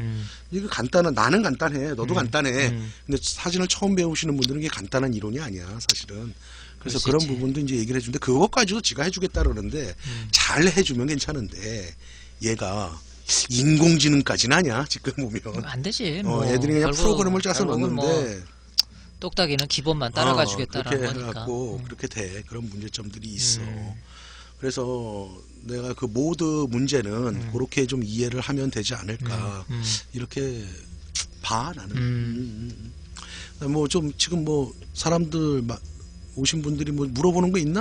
이게 나는 간단해. 너도 간단해. 근데 사진을 처음 배우시는 분들은 이게 간단한 이론이 아니야, 사실은. 그래서 그런 부분도 이제 얘기를 해주는데 그것까지도 지가 해주겠다 그러는데 잘 해주면 괜찮은데 얘가 인공지능까지는 아니야, 지금 보면. 안 되지. 뭐 애들이 그냥 프로그램을 짜서 넣는데 뭐 똑딱이는 기본만 따라가 주겠다라는 그렇게 거니까. 해갖고 그렇게 돼. 그런 문제점들이 있어. 그래서 내가 그 모드 문제는 그렇게 좀 이해를 하면 되지 않을까 이렇게 봐 나는. 뭐 좀 지금 뭐 사람들 오신 분들이 뭐 물어보는 거 있나?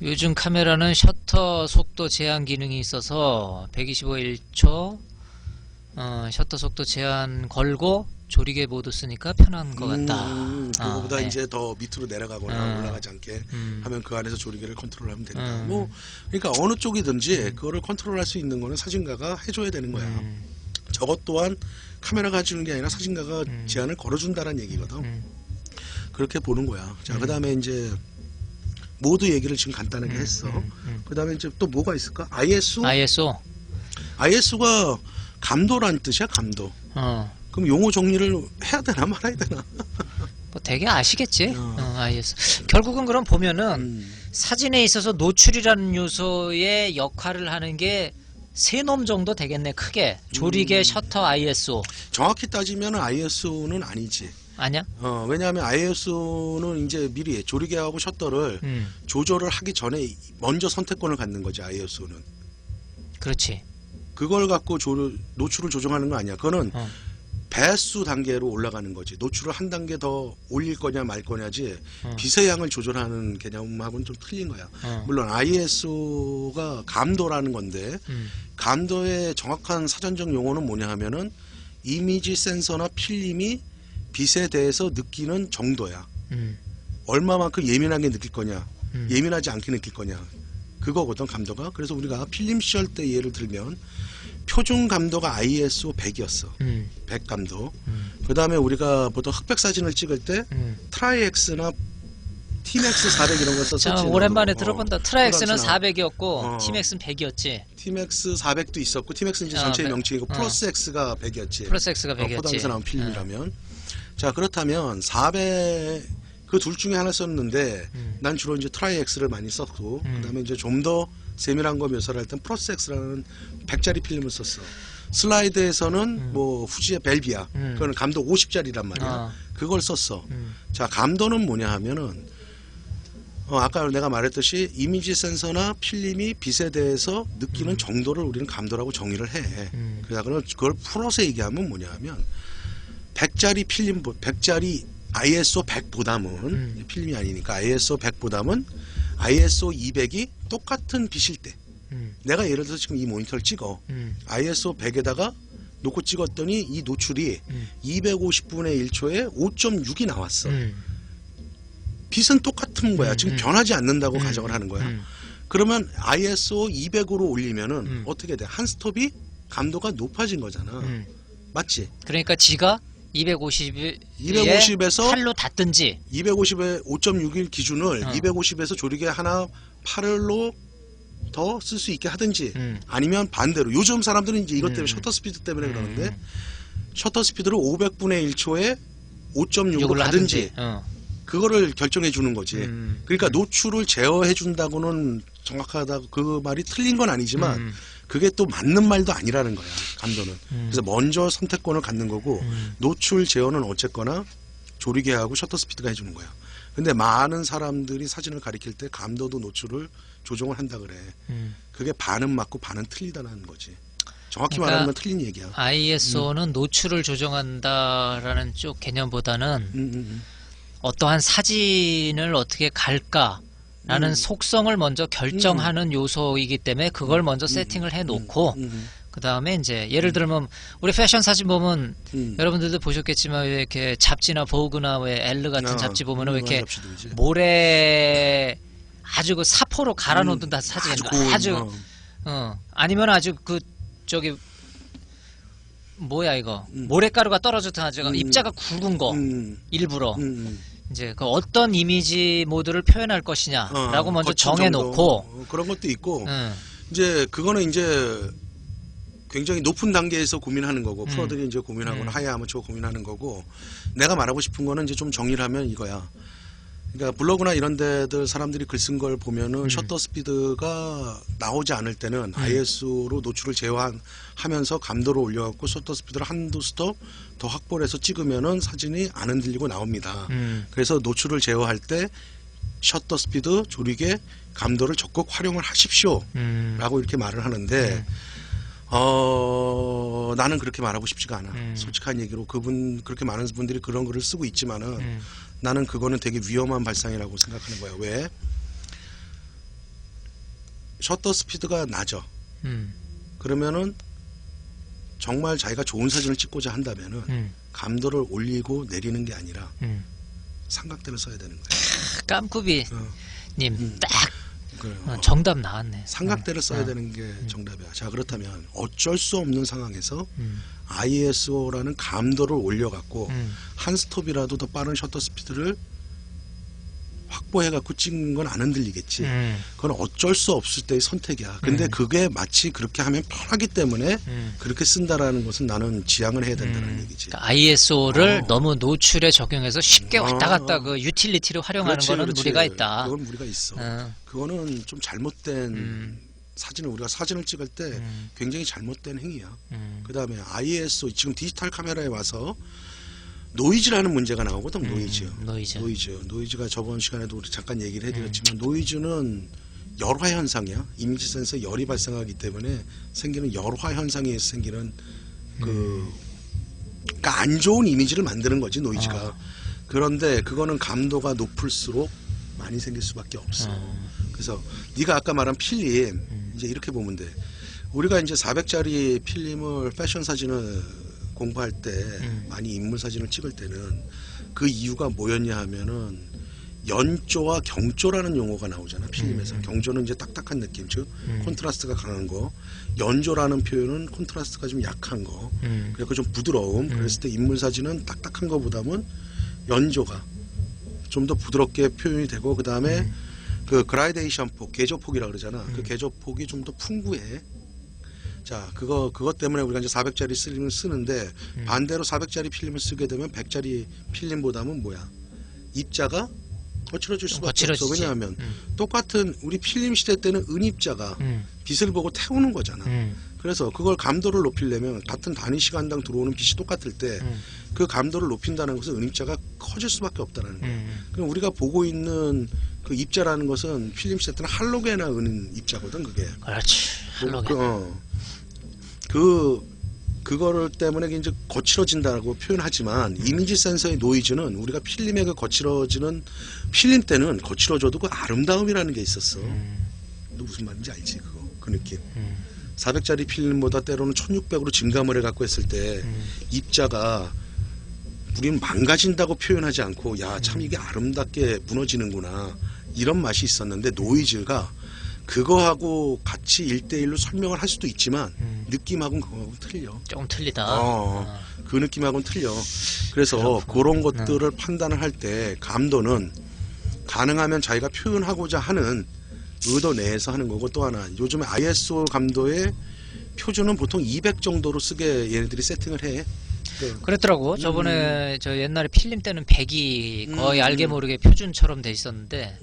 요즘 카메라는 셔터 속도 제한 기능이 있어서 125.1초 셔터 속도 제한 걸고 조리개 모드 쓰니까 편한 것 같다. 그거보다 네. 이제 더 밑으로 내려가거나 올라가지 않게 하면 그 안에서 조리개를 컨트롤하면 된다. 뭐 그러니까 어느 쪽이든지 그거를 컨트롤할 수 있는 거는 사진가가 해줘야 되는 거야. 저것 또한 카메라가 해주는 게 아니라 사진가가 제한을 걸어준다는 얘기거든. 그렇게 보는 거야. 자, 그다음에 이제 모드 얘기를 지금 간단하게 했어. 그다음에 이제 또 뭐가 있을까? ISO가 감도란 뜻이야, 감도. 그럼 용어 정리를 해야 되나 말아야 되나? 뭐 되게 아시겠지. ISO. 결국은 그럼 보면은 사진에 있어서 노출이라는 요소의 역할을 하는 게 세 놈 정도 되겠네, 크게. 조리개, 셔터, ISO. 정확히 따지면 ISO는 아니지. 아니야? 왜냐하면 ISO는 이제 미리 조리개하고 셔터를 조절을 하기 전에 먼저 선택권을 갖는 거지, ISO는. 그렇지. 그걸 갖고 노출을 조정하는 거 아니야. 그거는 배수 단계로 올라가는 거지. 노출을 한 단계 더 올릴 거냐 말 거냐지 빛의 양을 조절하는 개념하고는 좀 틀린 거야. 물론 ISO가 감도라는 건데 감도의 정확한 사전적 용어는 뭐냐 하면은 이미지 센서나 필름이 빛에 대해서 느끼는 정도야. 얼마만큼 예민하게 느낄 거냐, 예민하지 않게 느낄 거냐, 그거거든, 감도가. 그래서 우리가 필름 시절 때 예를 들면 표준 감도가 ISO 100이었어. 100 감도. 그 다음에 우리가 보통 흑백 사진을 찍을 때 트라이엑스나 티맥스 400 이런 거 썼었지. 자, 너도. 오랜만에 들어본다. 트라이엑스는 프랑스나. 400이었고 티맥스는 100이었지. 티맥스 400도 있었고 티맥스는 이제 전체의 명칭이고 플러스 X가 100이었지. 플러스 X가 100이었지. 포당에서 나온 필름이라면. 자, 그렇다면 400 그 둘 중에 하나 썼는데 난 주로 이제 트라이 X를 많이 썼고 그다음에 이제 좀 더 세밀한 거 묘사를 할 땐 플러스 X라는 100짜리 필름을 썼어. 슬라이드에서는 뭐 후지의 벨비아 그거는 감도 50짜리란 말이야. 그걸 썼어. 자, 감도는 뭐냐 하면은 아까 내가 말했듯이 이미지 센서나 필름이 빛에 대해서 느끼는 정도를 우리는 감도라고 정의를 해. 그걸 풀어서 얘기하면 뭐냐 하면 100짜리 필름, 100짜리 ISO 100보다는 필름이 아니니까 ISO 100보다는 ISO 200이 똑같은 빛일 때 내가 예를 들어서 지금 이 모니터를 찍어 ISO 100에다가 놓고 찍었더니 이 노출이 250분의 1초에 5.6이 나왔어. 빛은 똑같은 거야. 지금 변하지 않는다고 가정을 하는 거야. 그러면 ISO 200으로 올리면은 어떻게 돼? 한 스톱이 감도가 높아진 거잖아. 맞지? 그러니까 지가 250에서 8로 닿든지 250에 5.61 기준을 250에서 조리개 하나 8로 더 쓸 수 있게 하든지 아니면 반대로 요즘 사람들은 이제 이것 때문에 셔터 스피드 때문에 그러는데 셔터 스피드를 500분의 1초에 5.6으로 가든지 그거를 결정해 주는 거지. 그러니까 노출을 제어해 준다고는 정확하다고 그 말이 틀린 건 아니지만 그게 또 맞는 말도 아니라는 거야. 감도는. 그래서 먼저 선택권을 갖는 거고 노출 제어는 어쨌거나 조리개하고 셔터 스피드가 해주는 거야. 근데 많은 사람들이 사진을 가리킬 때 감도도 노출을 조정을 한다 그래. 그게 반은 맞고 반은 틀리다는 거지. 정확히 그러니까 말하면 틀린 얘기야. ISO는 노출을 조정한다라는 쪽 개념보다는 어떠한 사진을 어떻게 갈까라는 속성을 먼저 결정하는 요소이기 때문에 그걸 먼저 세팅을 해놓고 그 다음에 이제 예를 들면 우리 패션 사진 보면 여러분들도 보셨겠지만 왜 이렇게 잡지나 보그나 왜 엘르 같은 잡지 보면 왜 이렇게 모래 아주 그 사포로 갈아놓는 사진 아주 아니면 아주 그 저기 뭐야 이거 모래가루가 떨어졌던 아주 입자가 굵은 거 일부러 이제 그 어떤 이미지 모드를 표현할 것이냐라고 먼저 정해놓고 그런 것도 있고 이제 그거는 이제 굉장히 높은 단계에서 고민하는 거고 프로들이 이제 고민하거나 하이 아마추어 고민하는 거고 내가 말하고 싶은 거는 이제 좀 정리를 하면 이거야. 그러니까 블로그나 이런 데들 사람들이 글 쓴 걸 보면은 셔터 스피드가 나오지 않을 때는 ISO로 노출을 제어하면서 감도를 올려갖고 셔터 스피드를 한두 스톱 더 확보를 해서 찍으면은 사진이 안 흔들리고 나옵니다. 그래서 노출을 제어할 때 셔터 스피드, 조리개, 감도를 적극 활용을 하십시오. 라고 이렇게 말을 하는데 나는 그렇게 말하고 싶지가 않아. 솔직한 얘기로 그렇게 많은 분들이 그런 글을 쓰고 있지만은 나는 그거는 되게 위험한 발상이라고 생각하는 거야. 왜? 셔터 스피드가 낮아. 그러면은 정말 자기가 좋은 사진을 찍고자 한다면은 감도를 올리고 내리는 게 아니라 삼각대를 써야 되는 거야. 깜꾸비님 딱 정답 나왔네. 삼각대를 써야 되는 게 정답이야. 자, 그렇다면 어쩔 수 없는 상황에서 ISO라는 감도를 올려갖고 한 스톱이라도 더 빠른 셔터 스피드를 확보해갖고 찍는 건 안 흔들리겠지. 그건 어쩔 수 없을 때의 선택이야. 근데 그게 마치 그렇게 하면 편하기 때문에 그렇게 쓴다라는 것은 나는 지양을 해야 된다는 얘기지. 그러니까 ISO를 너무 노출에 적용해서 쉽게 왔다 갔다 그 유틸리티로 활용하는 거는 무리가 있다. 그건 무리가 있어. 그거는 좀 잘못된 사진을 우리가 사진을 찍을 때 굉장히 잘못된 행위야. 그 다음에 ISO 지금 디지털 카메라에 와서 노이즈라는 문제가 나오거든. 노이즈가 저번 시간에도 우리 잠깐 얘기를 해드렸지만 노이즈는 열화 현상이야. 이미지 센서에 열이 발생하기 때문에 생기는 열화 현상에 의해서 생기는 그러니까 안 좋은 이미지를 만드는 거지 노이즈가. 그런데 그거는 감도가 높을수록 많이 생길 수밖에 없어. 그래서 네가 아까 말한 필름 이제 이렇게 보면 돼. 우리가 이제 400짜리 필름을 패션 사진을 공부할 때 많이 인물 사진을 찍을 때는 그 이유가 뭐였냐 하면은 연조와 경조라는 용어가 나오잖아. 필름에서. 경조는 이제 딱딱한 느낌, 즉 콘트라스트가 강한 거. 연조라는 표현은 콘트라스트가 좀 약한 거. 그리고 좀 부드러움. 그랬을 때 인물 사진은 딱딱한 거보다는 연조가 좀 더 부드럽게 표현이 되고 그 다음에 그 그라데이션 폭, 개조폭이라 그러잖아. 그 개조폭이 좀 더 풍부해. 자, 그것 때문에 우리가 이제 400짜리 필름을 쓰는데 반대로 400짜리 필름을 쓰게 되면 100짜리 필름보다는 뭐야? 입자가 거칠어질 수밖에 없어. 왜냐하면 똑같은 우리 필름 시대 때는 은입자가 빛을 보고 태우는 거잖아. 그래서 그걸 감도를 높이려면 같은 단위 시간당 들어오는 빛이 똑같을 때 그 감도를 높인다는 것은 은입자가 커질 수밖에 없다는 거야. 그럼 우리가 보고 있는 그 입자라는 것은 필름 시대 때는 할로겐화 은 입자거든, 그게. 그렇지. 할로겐. 그거를 때문에 이제 거칠어진다고 표현하지만 이미지 센서의 노이즈는 우리가 필름에 그 거칠어지는 필름 때는 거칠어져도 그 아름다움이라는 게 있었어. 너 무슨 말인지 알지? 그 느낌. 400짜리 필름보다 때로는 1600으로 증감을 해갖고 했을 때 입자가 우리는 망가진다고 표현하지 않고 야, 참 이게 아름답게 무너지는구나 이런 맛이 있었는데 노이즈가 그거하고 같이 1대1로 설명을 할 수도 있지만 느낌하고는 그거하고는 틀려. 조금 틀리다. 그 느낌하고는 틀려. 그래서 그런 것들을 판단을 할 때 감도는 가능하면 자기가 표현하고자 하는 의도 내에서 하는 거고 또 하나 요즘에 ISO 감도의 표준은 보통 200 정도로 쓰게 얘네들이 세팅을 해. 그랬더라고. 저번에 저 옛날에 필름 때는 100이 거의 알게 모르게 표준처럼 돼 있었는데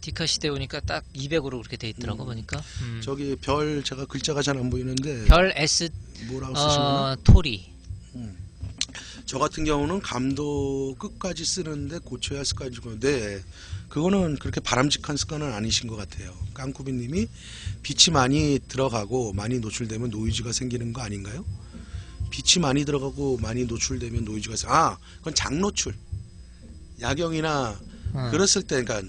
디카 시대 오니까 딱 200으로 그렇게 돼 있더라고 보니까. 저기 별 제가 글자가 잘 안 보이는데 별 S 뭐라고 쓰시면 토리. 저 같은 경우는 감도 끝까지 쓰는데 고쳐야 할 습관이 있는데 그거는 그렇게 바람직한 습관은 아니신 것 같아요. 깡쿠비님이 빛이 많이 들어가고 많이 노출되면 노이즈가 생기는 거 아닌가요? 빛이 많이 들어가고 많이 노출되면 노이즈가 그건 장노출. 야경이나 그랬을 때 그러니까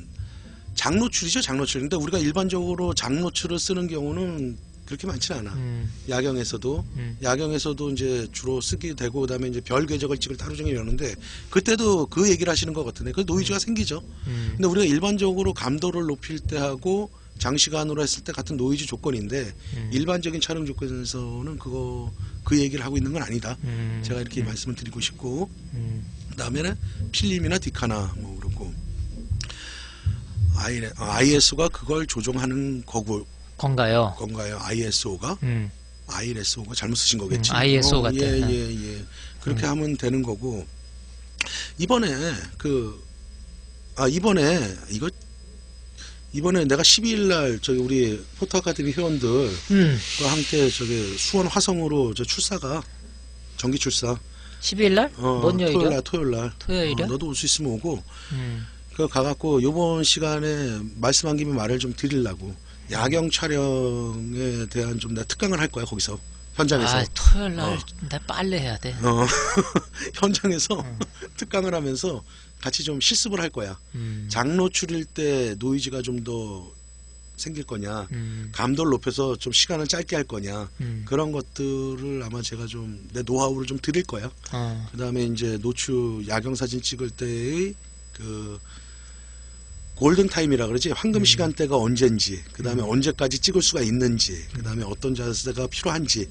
장노출이죠, 장노출. 근데 우리가 일반적으로 장노출을 쓰는 경우는 그렇게 많지는 않아. 야경에서도 이제 주로 쓰게 되고 그다음에 이제 별 궤적을 찍을 하루 종일 이러는데 그때도 그 얘기를 하시는 것 같은데 그 노이즈가 생기죠. 근데 우리가 일반적으로 감도를 높일 때 하고 장시간으로 했을 때 같은 노이즈 조건인데 일반적인 촬영 조건에서는 그 얘기를 하고 있는 건 아니다. 제가 이렇게 말씀을 드리고 싶고 그다음에는 필름이나 디카나 뭐 그렇고 ISO가 그걸 조종하는 건가요? ISO가? ISO가 잘못 쓰신 거겠지? ISO 같아. 예. 그렇게 하면 되는 거고 이번에 이번에 내가 12일 날 저기 우리 포토 아카데미 회원들과 함께 저기 수원 화성으로 저 출사가 정기 출사 12일 날? 뭔 요일이야? 토요일 날. 토요일이야? 너도 올 수 있으면 오고. 그 가갖고 요번 시간에 말씀한 김에 말을 좀 드리려고 야경 촬영에 대한 좀 내가 특강을 할 거야 거기서 현장에서. 토요일 날 나 빨래 해야 돼. 현장에서 특강을 하면서 같이 좀 실습을 할 거야. 장노출일 때 노이즈가 좀 더 생길 거냐, 감도를 높여서 좀 시간을 짧게 할 거냐, 그런 것들을 아마 제가 좀 내 노하우를 좀 드릴 거야. 그 다음에 이제 노출 야경 사진 찍을 때의 그 골든 타임이라 그러지, 황금 시간대가 언제인지, 그 다음에 언제까지 찍을 수가 있는지, 그 다음에 어떤 자세가 필요한지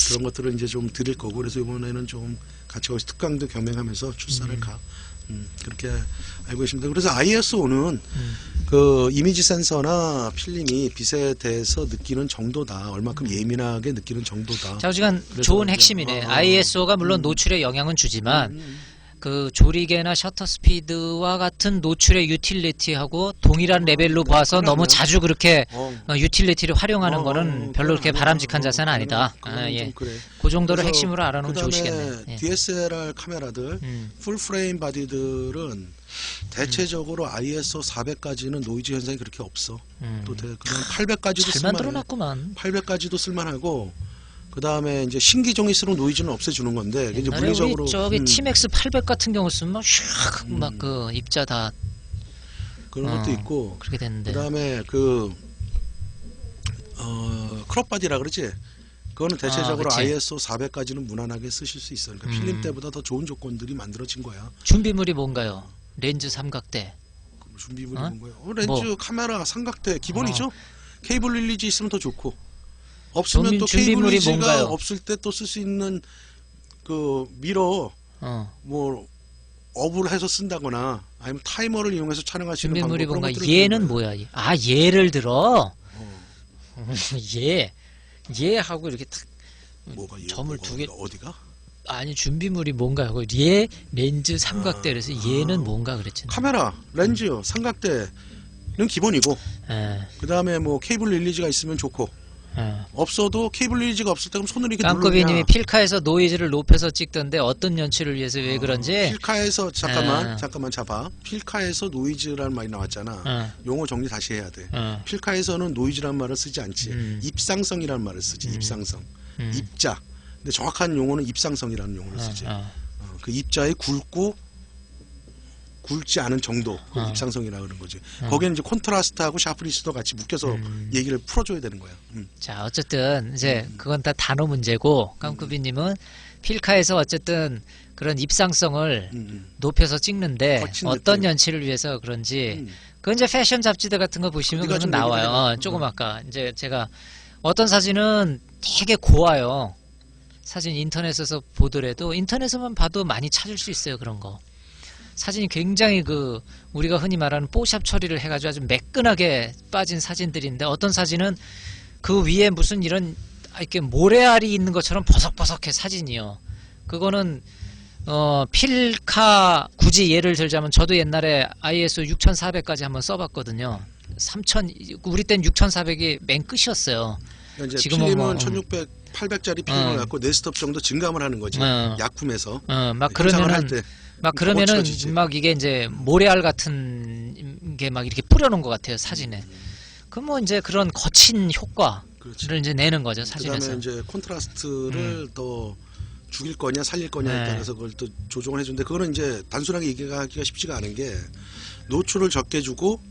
그런 것들을 이제 좀 드릴 거고, 그래서 이번에는 좀 같이 거기서 특강도 겸행하면서 출사를 가. 그렇게 알고 계십니다. 그래서 ISO는 그 이미지 센서나 필름이 빛에 대해서 느끼는 정도다. 얼마큼 예민하게 느끼는 정도다. 좌우지간 좋은 핵심이네. ISO가 물론 노출에 영향은 주지만 그 조리개나 셔터 스피드와 같은 노출의 유틸리티하고 동일한 레벨로 봐서 너무 자주 그렇게 유틸리티를 활용하는 거는 별로 그렇게 바람직한 자세는 아니다. 예. 그래. 그 정도를 핵심으로 알아놓으면 좋으시겠네. 예. DSLR 카메라들, 풀프레임 바디들은 대체적으로 ISO 400까지는 노이즈 현상이 그렇게 없어. 또 그냥 800까지도 잘 만들어놨구만. 800까지도 쓸만하고. 그 다음에 이제 신기종일수록 노이즈는 없애주는 건데 이제 옛날에 물리적으로 우리 저기 티맥스 800 같은 경우 쓰면 막 그 입자 다 그런 것도 있고. 그렇게 됐는데. 그 다음에 크롭 바디라 그러지. 그거는 대체적으로 그치. ISO 400까지는 무난하게 쓰실 수 있어요. 그러니까 필름 때보다 더 좋은 조건들이 만들어진 거야. 준비물이 뭔가요? 렌즈 삼각대. 준비물이 뭔가요? 렌즈, 카메라, 삼각대 기본이죠. 케이블 릴리즈 있으면 더 좋고. 없으면 또 케이블 릴리즈가 없을 때 또 쓸 수 있는 그 미러 뭐 업을 해서 쓴다거나 아니면 타이머를 이용해서 촬영할 수 있는 방법 준비물이 그런 뭔가 것들을 얘는 주는 뭐야? 아 예를 들어 거예요. 얘 하고 이렇게 탁 뭐가 얘, 점을 뭐가 두 개. 어디가? 아니 준비물이 뭔가 하고 얘 렌즈 삼각대 그래서 얘는 뭔가 그랬잖아. 카메라, 렌즈, 삼각대는 기본이고 그 다음에 뭐 케이블 릴리즈가 있으면 좋고 없어도 케이블 릴리즈가 없을 때 그럼 손으로 이렇게 깜꾸비님이 누르냐. 필카에서 노이즈를 높여서 찍던데 어떤 연출을 위해서 왜 그런지. 필카에서 잠깐만 잡아. 필카에서 노이즈라는 말이 나왔잖아. 용어 정리 다시 해야 돼. 필카에서는 노이즈라는 말을 쓰지 않지. 입상성이라는 말을 쓰지. 입상성. 입자. 근데 정확한 용어는 입상성이라는 용어를 쓰지. 그 입자의 굵지 않은 정도, 그 입상성이라 그런 거지. 거기는 이제 콘트라스트하고 샤프니스도 같이 묶여서 얘기를 풀어줘야 되는 거야. 자 어쨌든 이제 그건 다 단어 문제고 깜꾸비님은 필카에서 어쨌든 그런 입상성을 높여서 찍는데 거친 어떤 느낌. 연출을 위해서 그런지 그건 이제 패션 잡지들 같은 거 보시면 네가 그건 좀 나와요. 얘기를 조금 아까 이제 제가 어떤 사진은 되게 고와요. 사진 인터넷에서 보더라도 인터넷에만 봐도 많이 찾을 수 있어요. 그런 거. 사진이 굉장히 그 우리가 흔히 말하는 뽀샵 처리를 해가지고 아주 매끈하게 빠진 사진들인데 어떤 사진은 그 위에 무슨 이런 이렇게 모래알이 있는 것처럼 버석버석해 사진이요. 그거는 필카 굳이 예를 들자면 저도 옛날에 ISO 6400까지 한번 써봤거든요. 3000 우리 땐 6400이 맨 끝이었어요. 그러니까 이제 지금은 필름은 뭐, 1600, 800짜리 필름을 갖고 네 스톱 정도 증감을 하는 거지. 약품에서. 막 현상을 할 그러면은 때. 막 그러면은 고쳐지지. 막 이게 이제 모래알 같은 게 막 이렇게 뿌려놓은 것 같아요 사진에. 그럼 뭐 이제 그런 거친 효과를 그렇지. 이제 내는 거죠 그다음에 사진에서. 이제 콘트라스트를 더 죽일 거냐 살릴 거냐에 네. 따라서 그걸 또 조정을 해주는데 그거는 이제 단순하게 얘기하기가 쉽지가 않은 게 노출을 적게 주고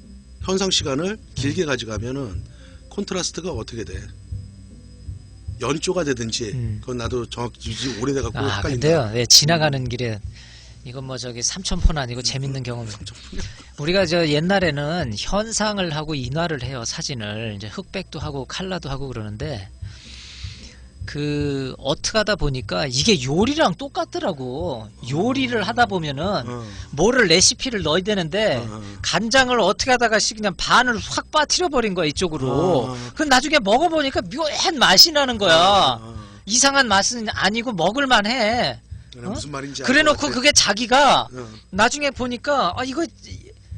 현상 시간을 길게 가져가면은 콘트라스트가 어떻게 돼? 연조가 되든지 그건 나도 정확히 오래돼 갖고 아 헷갈린다. 근데요, 네, 지나가는 길에 이건 뭐 저기 삼천포는 아니고 재밌는 경험. 우리가 저 옛날에는 현상을 하고 인화를 해요 사진을 이제 흑백도 하고 칼라도 하고 그러는데 그 어떻게 하다 보니까 이게 요리랑 똑같더라고. 요리를 하다 보면은 뭐를 레시피를 넣어야 되는데 간장을 어떻게 하다가 그냥 반을 확 빠뜨려 버린 거야 이쪽으로. 그 나중에 먹어보니까 묘한 맛이 나는 거야. 이상한 맛은 아니고 먹을만 해. 무슨 말인지 그래 알 것 놓고 같아. 그게 자기가 나중에 보니까 아 이거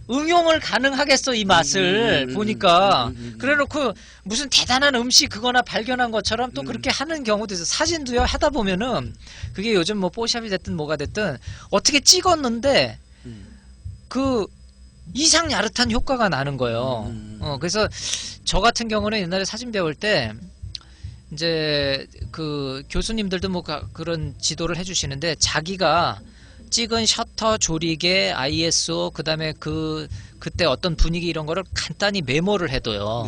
응용을 가능하겠어 이 맛을 보니까 그래 놓고 무슨 대단한 음식 그거나 발견한 것처럼 또 그렇게 하는 경우도 있어. 사진도요 하다 보면은 그게 요즘 뭐 뽀샵이 됐든 뭐가 됐든 어떻게 찍었는데 그 이상 야릇한 효과가 나는 거예요. 그래서 저 같은 경우는 옛날에 사진 배울 때 이제 그 교수님들도 뭐 그런 지도를 해주시는데 자기가 찍은 셔터, 조리개, ISO 그다음에 그때 어떤 분위기 이런 거를 간단히 메모를 해둬요.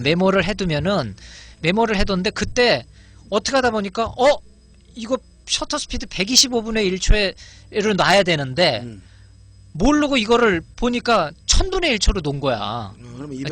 메모를 해두면은 메모를 해뒀는데 그때 어떻게 하다 보니까 이거 셔터 스피드 125분의 1초에를 놔야 되는데 모르고 이거를 보니까 1000분의 1초로 놓은 거야.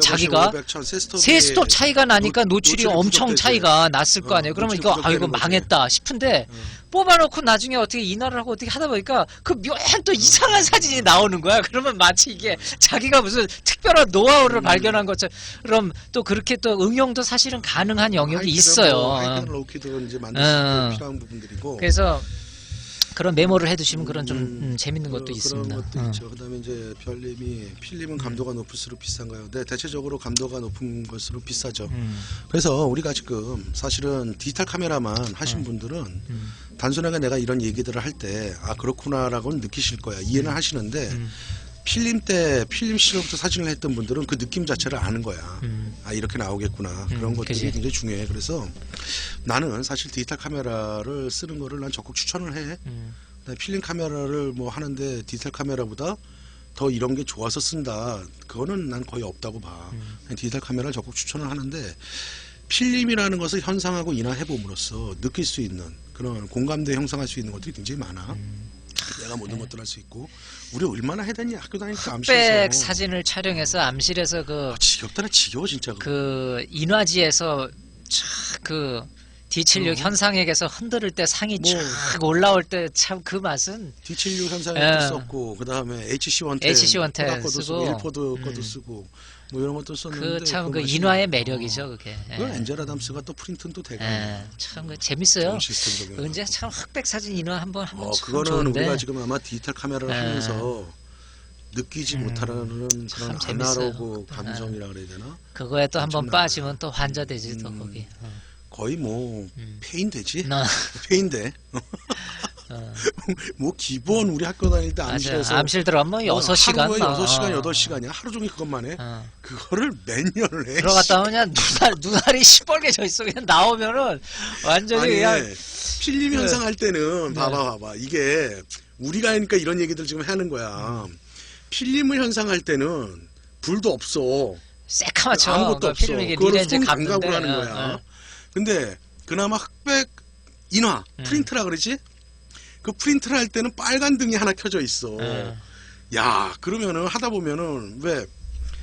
자기가 500, 1000, 세 스톱 차이가 나니까 노출이 엄청 부족되지. 차이가 났을 거 아니에요. 그러면 노출이 이거 이거 부족되는 거지. 망했다 싶은데 뽑아놓고 나중에 어떻게 인화를 하고 어떻게 하다 보니까 그 묘한 또 이상한 사진이 나오는 거야. 그러면 마치 이게 자기가 무슨 특별한 노하우를 발견한 것처럼 또 그렇게 또 응용도 사실은 가능한 영역이 있어요. 하이든 로우키도 이제 만들 수 있고 필요한 부분들이고. 그래서 그런 메모를 해두시면 그런 좀 재밌는 것도 있습니다. 그런 것도 있죠. 그다음에 이제 별님이 필름은 감도가 높을수록 비싼가요? 네, 대체적으로 감도가 높은 것으로 비싸죠. 그래서 우리가 지금 사실은 디지털 카메라만 하신 분들은 단순하게 내가 이런 얘기들을 할 때 아 그렇구나라고는 느끼실 거야. 이해는 하시는데 필름 때 필름 시절부터 사진을 했던 분들은 그 느낌 자체를 아는 거야. 아 이렇게 나오겠구나. 그런 것들이 그치. 굉장히 중요해. 그래서 나는 사실 디지털 카메라를 쓰는 거를 난 적극 추천을 해. 필름 카메라를 뭐 하는데 디지털 카메라보다 더 이런 게 좋아서 쓴다. 그거는 난 거의 없다고 봐. 디지털 카메라를 적극 추천을 하는데 필름이라는 것을 현상하고 인화해 봄으로써 느낄 수 있는 그런 공감대 형성할 수 있는 것들이 굉장히 많아. 내가 모든 것들 할 수 있고 우리 얼마나 해다니 학교 다닐 때 암실에서 흑백 사진을 촬영해서 암실에서 지겹다나 지겨워 진짜. 그 인화지에서 그 D76 현상액에서 흔들을 때 상이 뭐, 쫙 올라올 때 참 그 맛은 D76 현상에도 예. 썼고 그다음에 HC110 HC110 거도 쓰고 쓰고, 일포드 거도 쓰고 뭐 이런 것도 썼는데 그 참 그 맛이- 인화의 매력이죠 그게. 그건 엔젤 아담스가 또 프린트는 또 되고 참 재밌어요. 좋은 시스템 그 이제 참 흑백 사진 인화 한번 하면 참 그거는 좋은데. 우리가 지금 아마 디지털 카메라를 하면서 느끼지 못하는 그런 재밌어요. 아날로그 감성이라 그래야 되나? 그거에 또 한번 엄청나요. 빠지면 또 환자되지 또 거기. 거의 뭐 페인 되지? 어. 페인 돼. 뭐 기본 우리 학교 다닐 때 맞아요. 암실에서 암실 들어가면 6시간 하루에 막. 6시간 8시간이야. 하루 종일 그것만 해. 그거를 몇 년을 해. 들어갔다 오면 그냥 눈알이 시뻘게 져 있어. 그냥 나오면은 완전히 아니, 그냥 필름 현상 할 때는 네. 봐봐 이게 우리가 하니까 이런 얘기들 지금 하는 거야. 필름을 현상할 때는 불도 없어. 새카맣죠. 아무것도 그 없어. 필름이 그거를 리렌즈 손 감는데. 감각으로 하는 거야. 근데 그나마 흑백 인화 프린트라 그러지? 그 프린트를 할 때는 빨간 등이 하나 켜져 있어. 야, 그러면은 하다 보면은 왜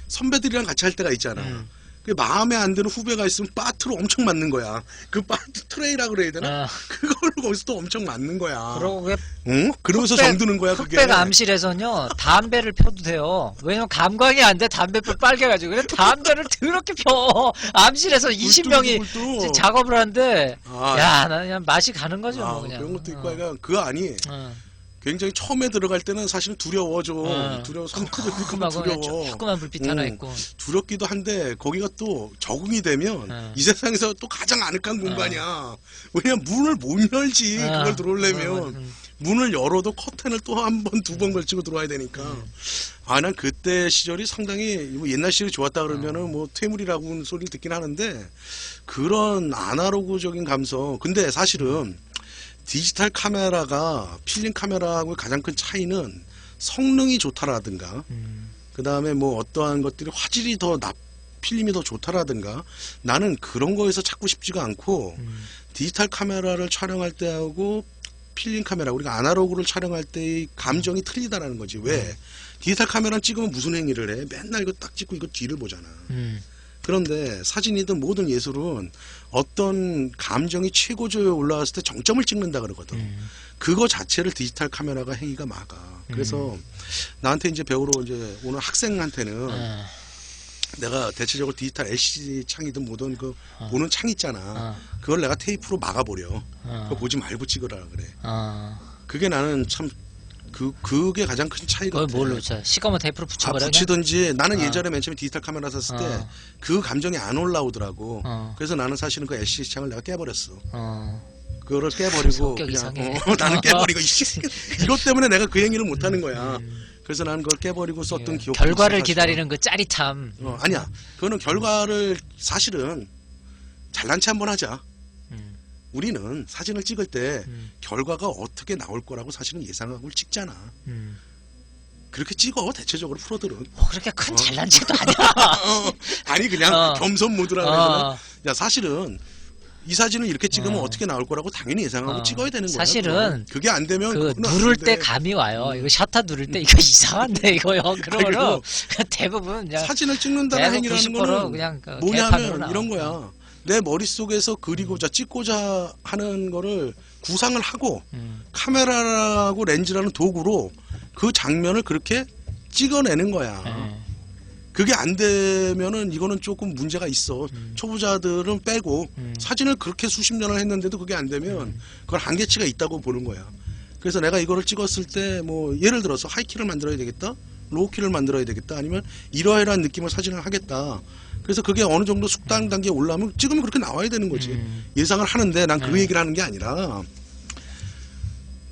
선배들이랑 같이 할 때가 있잖아. 그 마음에 안 드는 후배가 있으면 바트로 엄청 맞는 거야. 그 바트 트레이라 그래야 되나? 그걸로 거기서 또 엄청 맞는 거야. 그러고 그 응? 그러면서 정드는 거야, 그게. 흑백 암실에서는요 담배를 펴도 돼요. 왜냐면 감광이 안 돼. 담배불 빨개가지고. 그래 담배를 더럽게 펴. 암실에서 20명이 굴뚝. 작업을 하는데 아, 야, 나 그냥 맛이 가는 거죠. 뭐 그냥. 그런 것도 있고 하니까 그거 아니. 굉장히 처음에 들어갈 때는 사실은 두려워 좀. 두려워. 손톱도 있고 두려워. 조그만 불빛 하나 있고. 두렵기도 한데 거기가 또 적응이 되면 이 세상에서 또 가장 아늑한 공간이야. 왜냐면 문을 못 열지. 그걸 들어오려면. 문을 열어도 커튼을 또 한 번, 두 번 걸치고 들어와야 되니까. 난 그때 시절이 상당히 뭐 옛날 시절이 좋았다 그러면은 뭐 퇴물이라고 소리를 듣긴 하는데 그런 아날로그적인 감성. 근데 사실은 디지털 카메라가 필름 카메라하고의 가장 큰 차이는 성능이 좋다라든가 그 다음에 뭐 어떠한 것들이 화질이 필름이 더 좋다라든가 나는 그런 거에서 찾고 싶지가 않고 디지털 카메라를 촬영할 때하고 필름 카메라 우리가 아날로그를 촬영할 때의 감정이 틀리다라는 거지. 왜? 디지털 카메라는 찍으면 무슨 행위를 해? 맨날 이거 딱 찍고 이거 뒤를 보잖아. 그런데 사진이든 모든 예술은 어떤 감정이 최고조에 올라왔을 때 정점을 찍는다 그러거든. 그거 자체를 디지털 카메라가 행위가 막아. 그래서 나한테 이제 배우러 이제 오는 학생한테는 내가 대체적으로 디지털 LCD 창이든 뭐든 그 보는 창 있잖아. 그걸 내가 테이프로 막아버려. 그거 보지 말고 찍으라 그래. 그게 나는 참 그게 가장 큰 차이가 그걸 뭘로 쳐? 시꺼먼 테이프로 붙여버려? 붙이든지 나는 예전에 맨 처음에 디지털 카메라 샀을 때 그 감정이 안 올라오더라고. 그래서 나는 사실은 그 LCD 창을 내가 깨버렸어. 그거를 깨버리고 그냥 나는 깨버리고 이것 때문에 내가 그 행위를 못 하는 거야. 그래서 나는 그걸 깨버리고 썼던 기억. 결과를 기다리는 그 짜릿함. 아니야. 그거는 결과를 사실은 잘난 체 한번 하자. 우리는 사진을 찍을 때 결과가 어떻게 나올 거라고 사실은 예상하고 찍잖아. 그렇게 찍어 대체적으로 프로들은. 뭐 그렇게 큰 잘난 체도 아니야. 아니 그냥 겸손 모드라고 해야 되나? 야 사실은 이 사진을 이렇게 찍으면 어떻게 나올 거라고 당연히 예상하고 찍어야 되는 거야. 사실은 그게 안 되면 그 누를 때 감이 와요. 이거 셔터 누를 때 이거 이상한데 이거요. 그러면은 대부분 그냥 사진을 찍는다는 행위라는 거는 그냥 뭐냐면 이런 거야. 내 머릿속에서 그리고자 찍고자 하는 거를 구상을 하고 카메라라고 렌즈라는 도구로 그 장면을 그렇게 찍어내는 거야. 그게 안 되면은 이거는 조금 문제가 있어. 초보자들은 빼고 사진을 그렇게 수십 년을 했는데도 그게 안 되면 그건 한계치가 있다고 보는 거야. 그래서 내가 이거를 찍었을 때 뭐 예를 들어서 하이키를 만들어야 되겠다, 로우키를 만들어야 되겠다, 아니면 이러이러한 느낌의 사진을 하겠다. 그래서 그게 어느 정도 숙달 단계에 올라오면 찍으면 그렇게 나와야 되는 거지. 예상을 하는데 난 그 얘기를 하는 게 아니라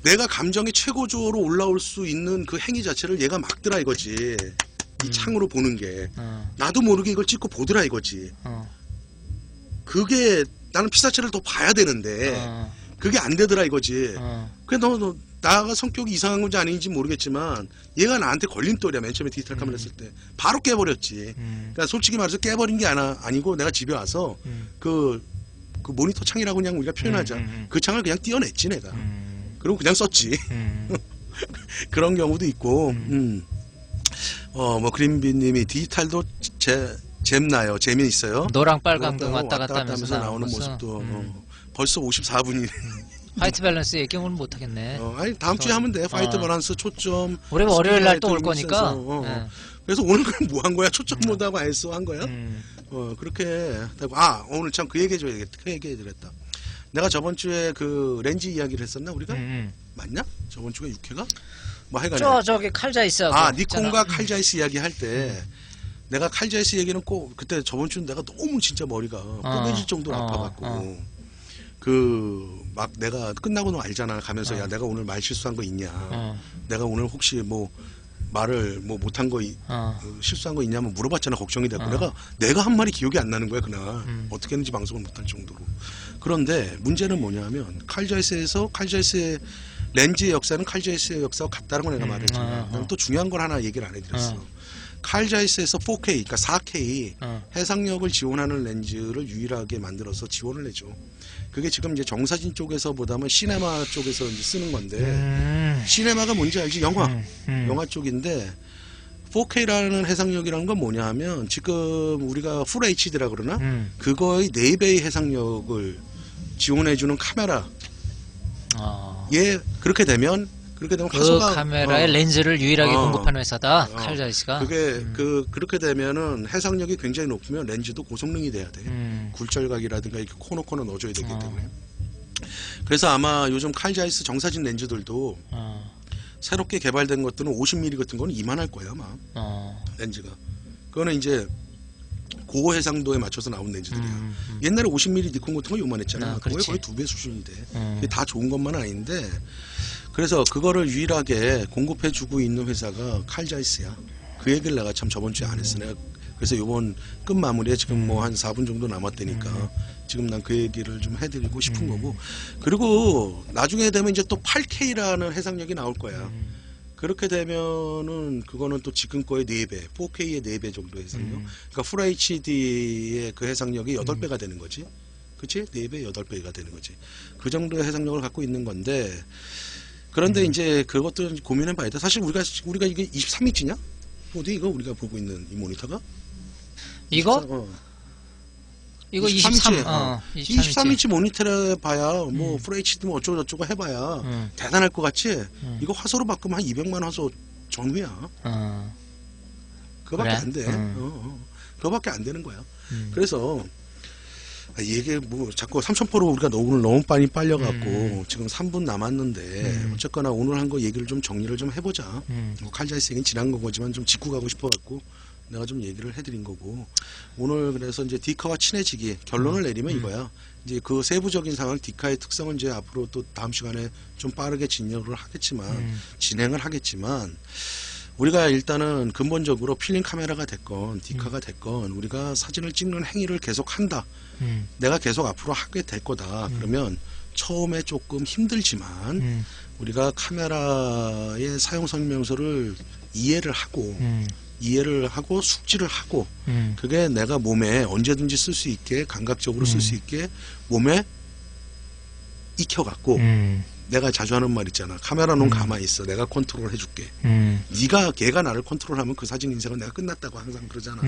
내가 감정이 최고조로 올라올 수 있는 그 행위 자체를 얘가 막더라 이거지. 이 창으로 보는 게 나도 모르게 이걸 찍고 보더라 이거지. 그게 나는 피사체를 더 봐야 되는데 그게 안 되더라 이거지. 그래 너 나가 성격이 이상한 건지 아닌지 모르겠지만 얘가 나한테 걸림돌이야. 맨 처음에 디지털 카메라 쓸 때 바로 깨버렸지. 그러니까 솔직히 말해서 깨버린 게 아니고 내가 집에 와서 그 모니터 창이라고 그냥 우리가 표현하자. 그 창을 그냥 띄어냈지 내가. 그리고 그냥 썼지. 그런 경우도 있고. 뭐 그린비님이 디지털도 재밌나요? 재미있어요. 노랑 빨강 등 왔다 갔다 하면서 나오는 모습도 벌써 54분이네. 화이트 밸런스 얘기 오늘 못 하겠네. 아니 다음 주에 하면 돼. 화이트 밸런스 초점. 우리 월요일 날 또 올 스피드 거니까. 센서. 네. 그래서 오늘 그럼 뭐 한 거야? 초점 모드하고 ISO 한 거야? 그렇게 되고. 오늘 참 그 얘기 해줘야겠다. 그 얘기 해드렸다. 내가 저번 주에 그 렌즈 이야기를 했었나 우리가? 맞냐? 저번 주가 6회가? 뭐 하여간에. 저기 칼자이스. 니콘과 칼자이스 이야기 할 때 내가 칼자이스 얘기는 꼭 그때 저번 주는 내가 너무 진짜 머리가 뽀개질 정도로 아파갖고 막 내가 끝나고는 알잖아. 가면서 야 내가 오늘 말 실수한 거 있냐? 내가 오늘 혹시 뭐 말을 뭐 못한 거 실수한 거 있냐면 물어봤잖아. 걱정이 되고 내가 한 말이 기억이 안 나는 거야 그날. 어떻게 했는지 방송을 못할 정도로. 그런데 문제는 뭐냐면 칼자이스에서 칼자이스의 렌즈의 역사는 칼자이스의 역사와 같다는 걸 내가 말했잖아. 난 또 중요한 걸 하나 얘기를 안 해드렸어. 칼자이스에서 4K, 그러니까 4K 해상력을 지원하는 렌즈를 유일하게 만들어서 지원을 해줘. 그게 지금 이제 정사진 쪽에서보다는 시네마 쪽에서 이제 쓰는 건데, 시네마가 뭔지 알지? 영화 쪽인데, 4K라는 해상력이라는 건 뭐냐 하면, 지금 우리가 풀 HD라 그러나? 그거의 4배의 해상력을 지원해주는 카메라. 그렇게 되면 화소가 카메라의 렌즈를 유일하게 공급하는 회사다. 칼자이스가. 그게 그렇게 되면은 해상력이 굉장히 높으면 렌즈도 고성능이 돼야 돼. 굴절각이라든가 이렇게 코너 넣어줘야 되기 때문에. 그래서 아마 요즘 칼자이스 정사진 렌즈들도 새롭게 개발된 것들은 50mm 같은 거는 이만할 거야 아마. 렌즈가. 그거는 이제 고해상도에 맞춰서 나온 렌즈들이야. 옛날에 50mm 니콘 같은 거 요만했잖아. 그거의 거의 2배 수준이 돼. 그게 다 좋은 것만은 아닌데. 그래서 그거를 유일하게 공급해주고 있는 회사가 칼자이스야. 그 얘기를 내가 참 저번 주에 안 했어. 내가 그래서 요번 끝 마무리에 지금 뭐 한 4분 정도 남았다니까 지금 난 그 얘기를 좀 해드리고 싶은 거고. 그리고 나중에 되면 이제 또 8K라는 해상력이 나올 거야. 그렇게 되면은 그거는 또 지금 거의 4배, 4K의 4배 정도 해상력. 그러니까 풀 HD의 그 해상력이 8배가 되는 거지. 그치? 4배, 8배가 되는 거지. 그 정도의 해상력을 갖고 있는 건데, 그런데 이제 그것도 고민해 봐야 돼. 사실 우리가 이게 23인치냐? 어디 이거 우리가 보고 있는 이 모니터가? 이거? 이거 23인치. 23인치 모니터를 봐야 뭐 풀 HD 뭐 어쩌고 저쩌고 해봐야 대단할 것 같지? 이거 화소로 바꾸면 한 200만 화소 전후야. 그거밖에 그래? 안 돼. 그거밖에 안 되는 거야. 그래서 이게 뭐 자꾸 3000%로 우리가 오늘 너무 많이 빨려갖고 지금 3분 남았는데 어쨌거나 오늘 한 거 얘기를 좀 정리를 좀 해보자. 뭐 칼자이스 얘기는 지난 거지만 좀 짚고 가고 싶어갖고 내가 좀 얘기를 해드린 거고. 오늘 그래서 이제 디카와 친해지기 결론을 내리면 이거야. 이제 그 세부적인 상황 디카의 특성은 이제 앞으로 또 다음 시간에 좀 빠르게 진행을 하겠지만 우리가 일단은 근본적으로 필름 카메라가 됐건 디카가 됐건 우리가 사진을 찍는 행위를 계속 한다. 내가 계속 앞으로 하게 될 거다. 그러면 처음에 조금 힘들지만 우리가 카메라의 사용 설명서를 이해를 하고 숙지를 하고 그게 내가 몸에 언제든지 쓸 수 있게 감각적으로 쓸 수 있게 몸에 익혀갖고 내가 자주 하는 말 있잖아. 카메라는 가만히 있어. 내가 컨트롤 해줄게. 걔가 나를 컨트롤하면 그 사진 인생은 내가 끝났다고 항상 그러잖아.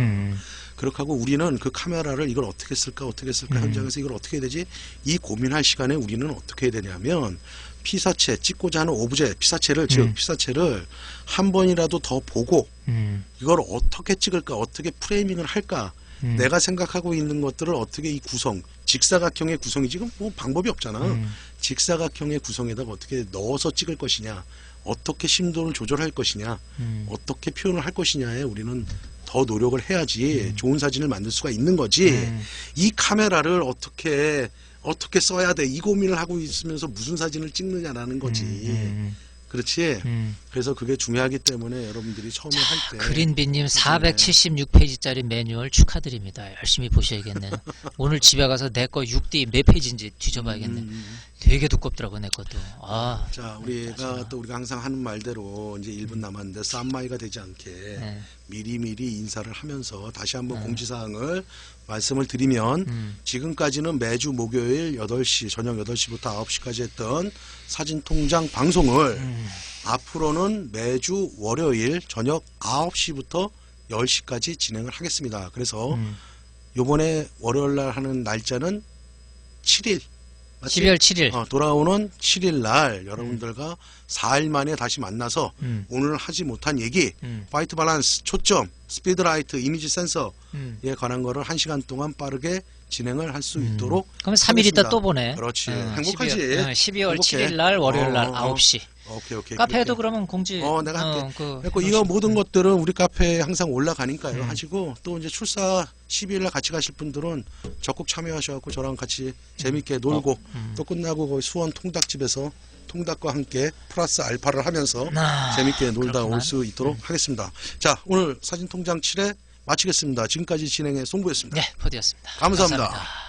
그렇게 하고 우리는 그 카메라를 이걸 어떻게 쓸까 현장에서 이걸 어떻게 해야 되지? 이 고민할 시간에 우리는 어떻게 해야 되냐면 피사체, 찍고자 하는 오브제, 피사체를 한 번이라도 더 보고 이걸 어떻게 찍을까, 어떻게 프레이밍을 할까, 내가 생각하고 있는 것들을 어떻게 이 구성, 직사각형의 구성이 지금 뭐 방법이 없잖아. 직사각형의 구성에다가 어떻게 넣어서 찍을 것이냐, 어떻게 심도를 조절할 것이냐, 어떻게 표현을 할 것이냐에 우리는 더 노력을 해야지 좋은 사진을 만들 수가 있는 거지. 이 카메라를 어떻게 써야 돼, 이 고민을 하고 있으면서 무슨 사진을 찍느냐라는 거지. 그렇지. 그래서 그게 중요하기 때문에 여러분들이 처음에 할 때 그린비님 476페이지짜리 매뉴얼 축하드립니다. 열심히 보셔야겠네. 오늘 집에 가서 내 거 6D 몇 페이지인지 뒤져봐야겠네. 되게 두껍더라고 내 것도. 자, 우리가 항상 하는 말대로 이제 1분 남았는데 쌈마이가 되지 않게 미리미리 인사를 하면서 다시 한번 공지사항을 말씀을 드리면 지금까지는 매주 목요일 8시 저녁 8시부터 9시까지 했던 사진통장 방송을 앞으로는 매주 월요일 저녁 9시부터 10시까지 진행을 하겠습니다. 그래서 요번에 월요일날 하는 날짜는 7일 맞지? 12월 7일. 돌아오는 7일 날 여러분들과 4일 만에 다시 만나서 오늘 하지 못한 얘기, 화이트 밸런스, 초점, 스피드라이트, 이미지 센서에 관한 거를 1시간 동안 빠르게 진행을 할 수 있도록 그럼 3일 있다 또 보네. 그렇지. 행복하지. 12월 행복해. 7일 날 월요일 날 9시. 오케이. 카페에도 그렇게. 그러면 공지. 내가 할게. 그 그리고 이거 모든 것들은 우리 카페에 항상 올라가니까요. 하시고 또 이제 출사 12일 날 같이 가실 분들은 적극 참여하셔갖고 저랑 같이 재밌게 놀고 또 끝나고 거기 수원 통닭집에서 통닭과 함께 플러스 알파를 하면서 재밌게 놀다 그렇구만. 올 수 있도록 하겠습니다. 자, 오늘 사진통장 7회 마치겠습니다. 지금까지 진행의 송구였습니다. 네, 포디였습니다. 감사합니다. 감사합니다.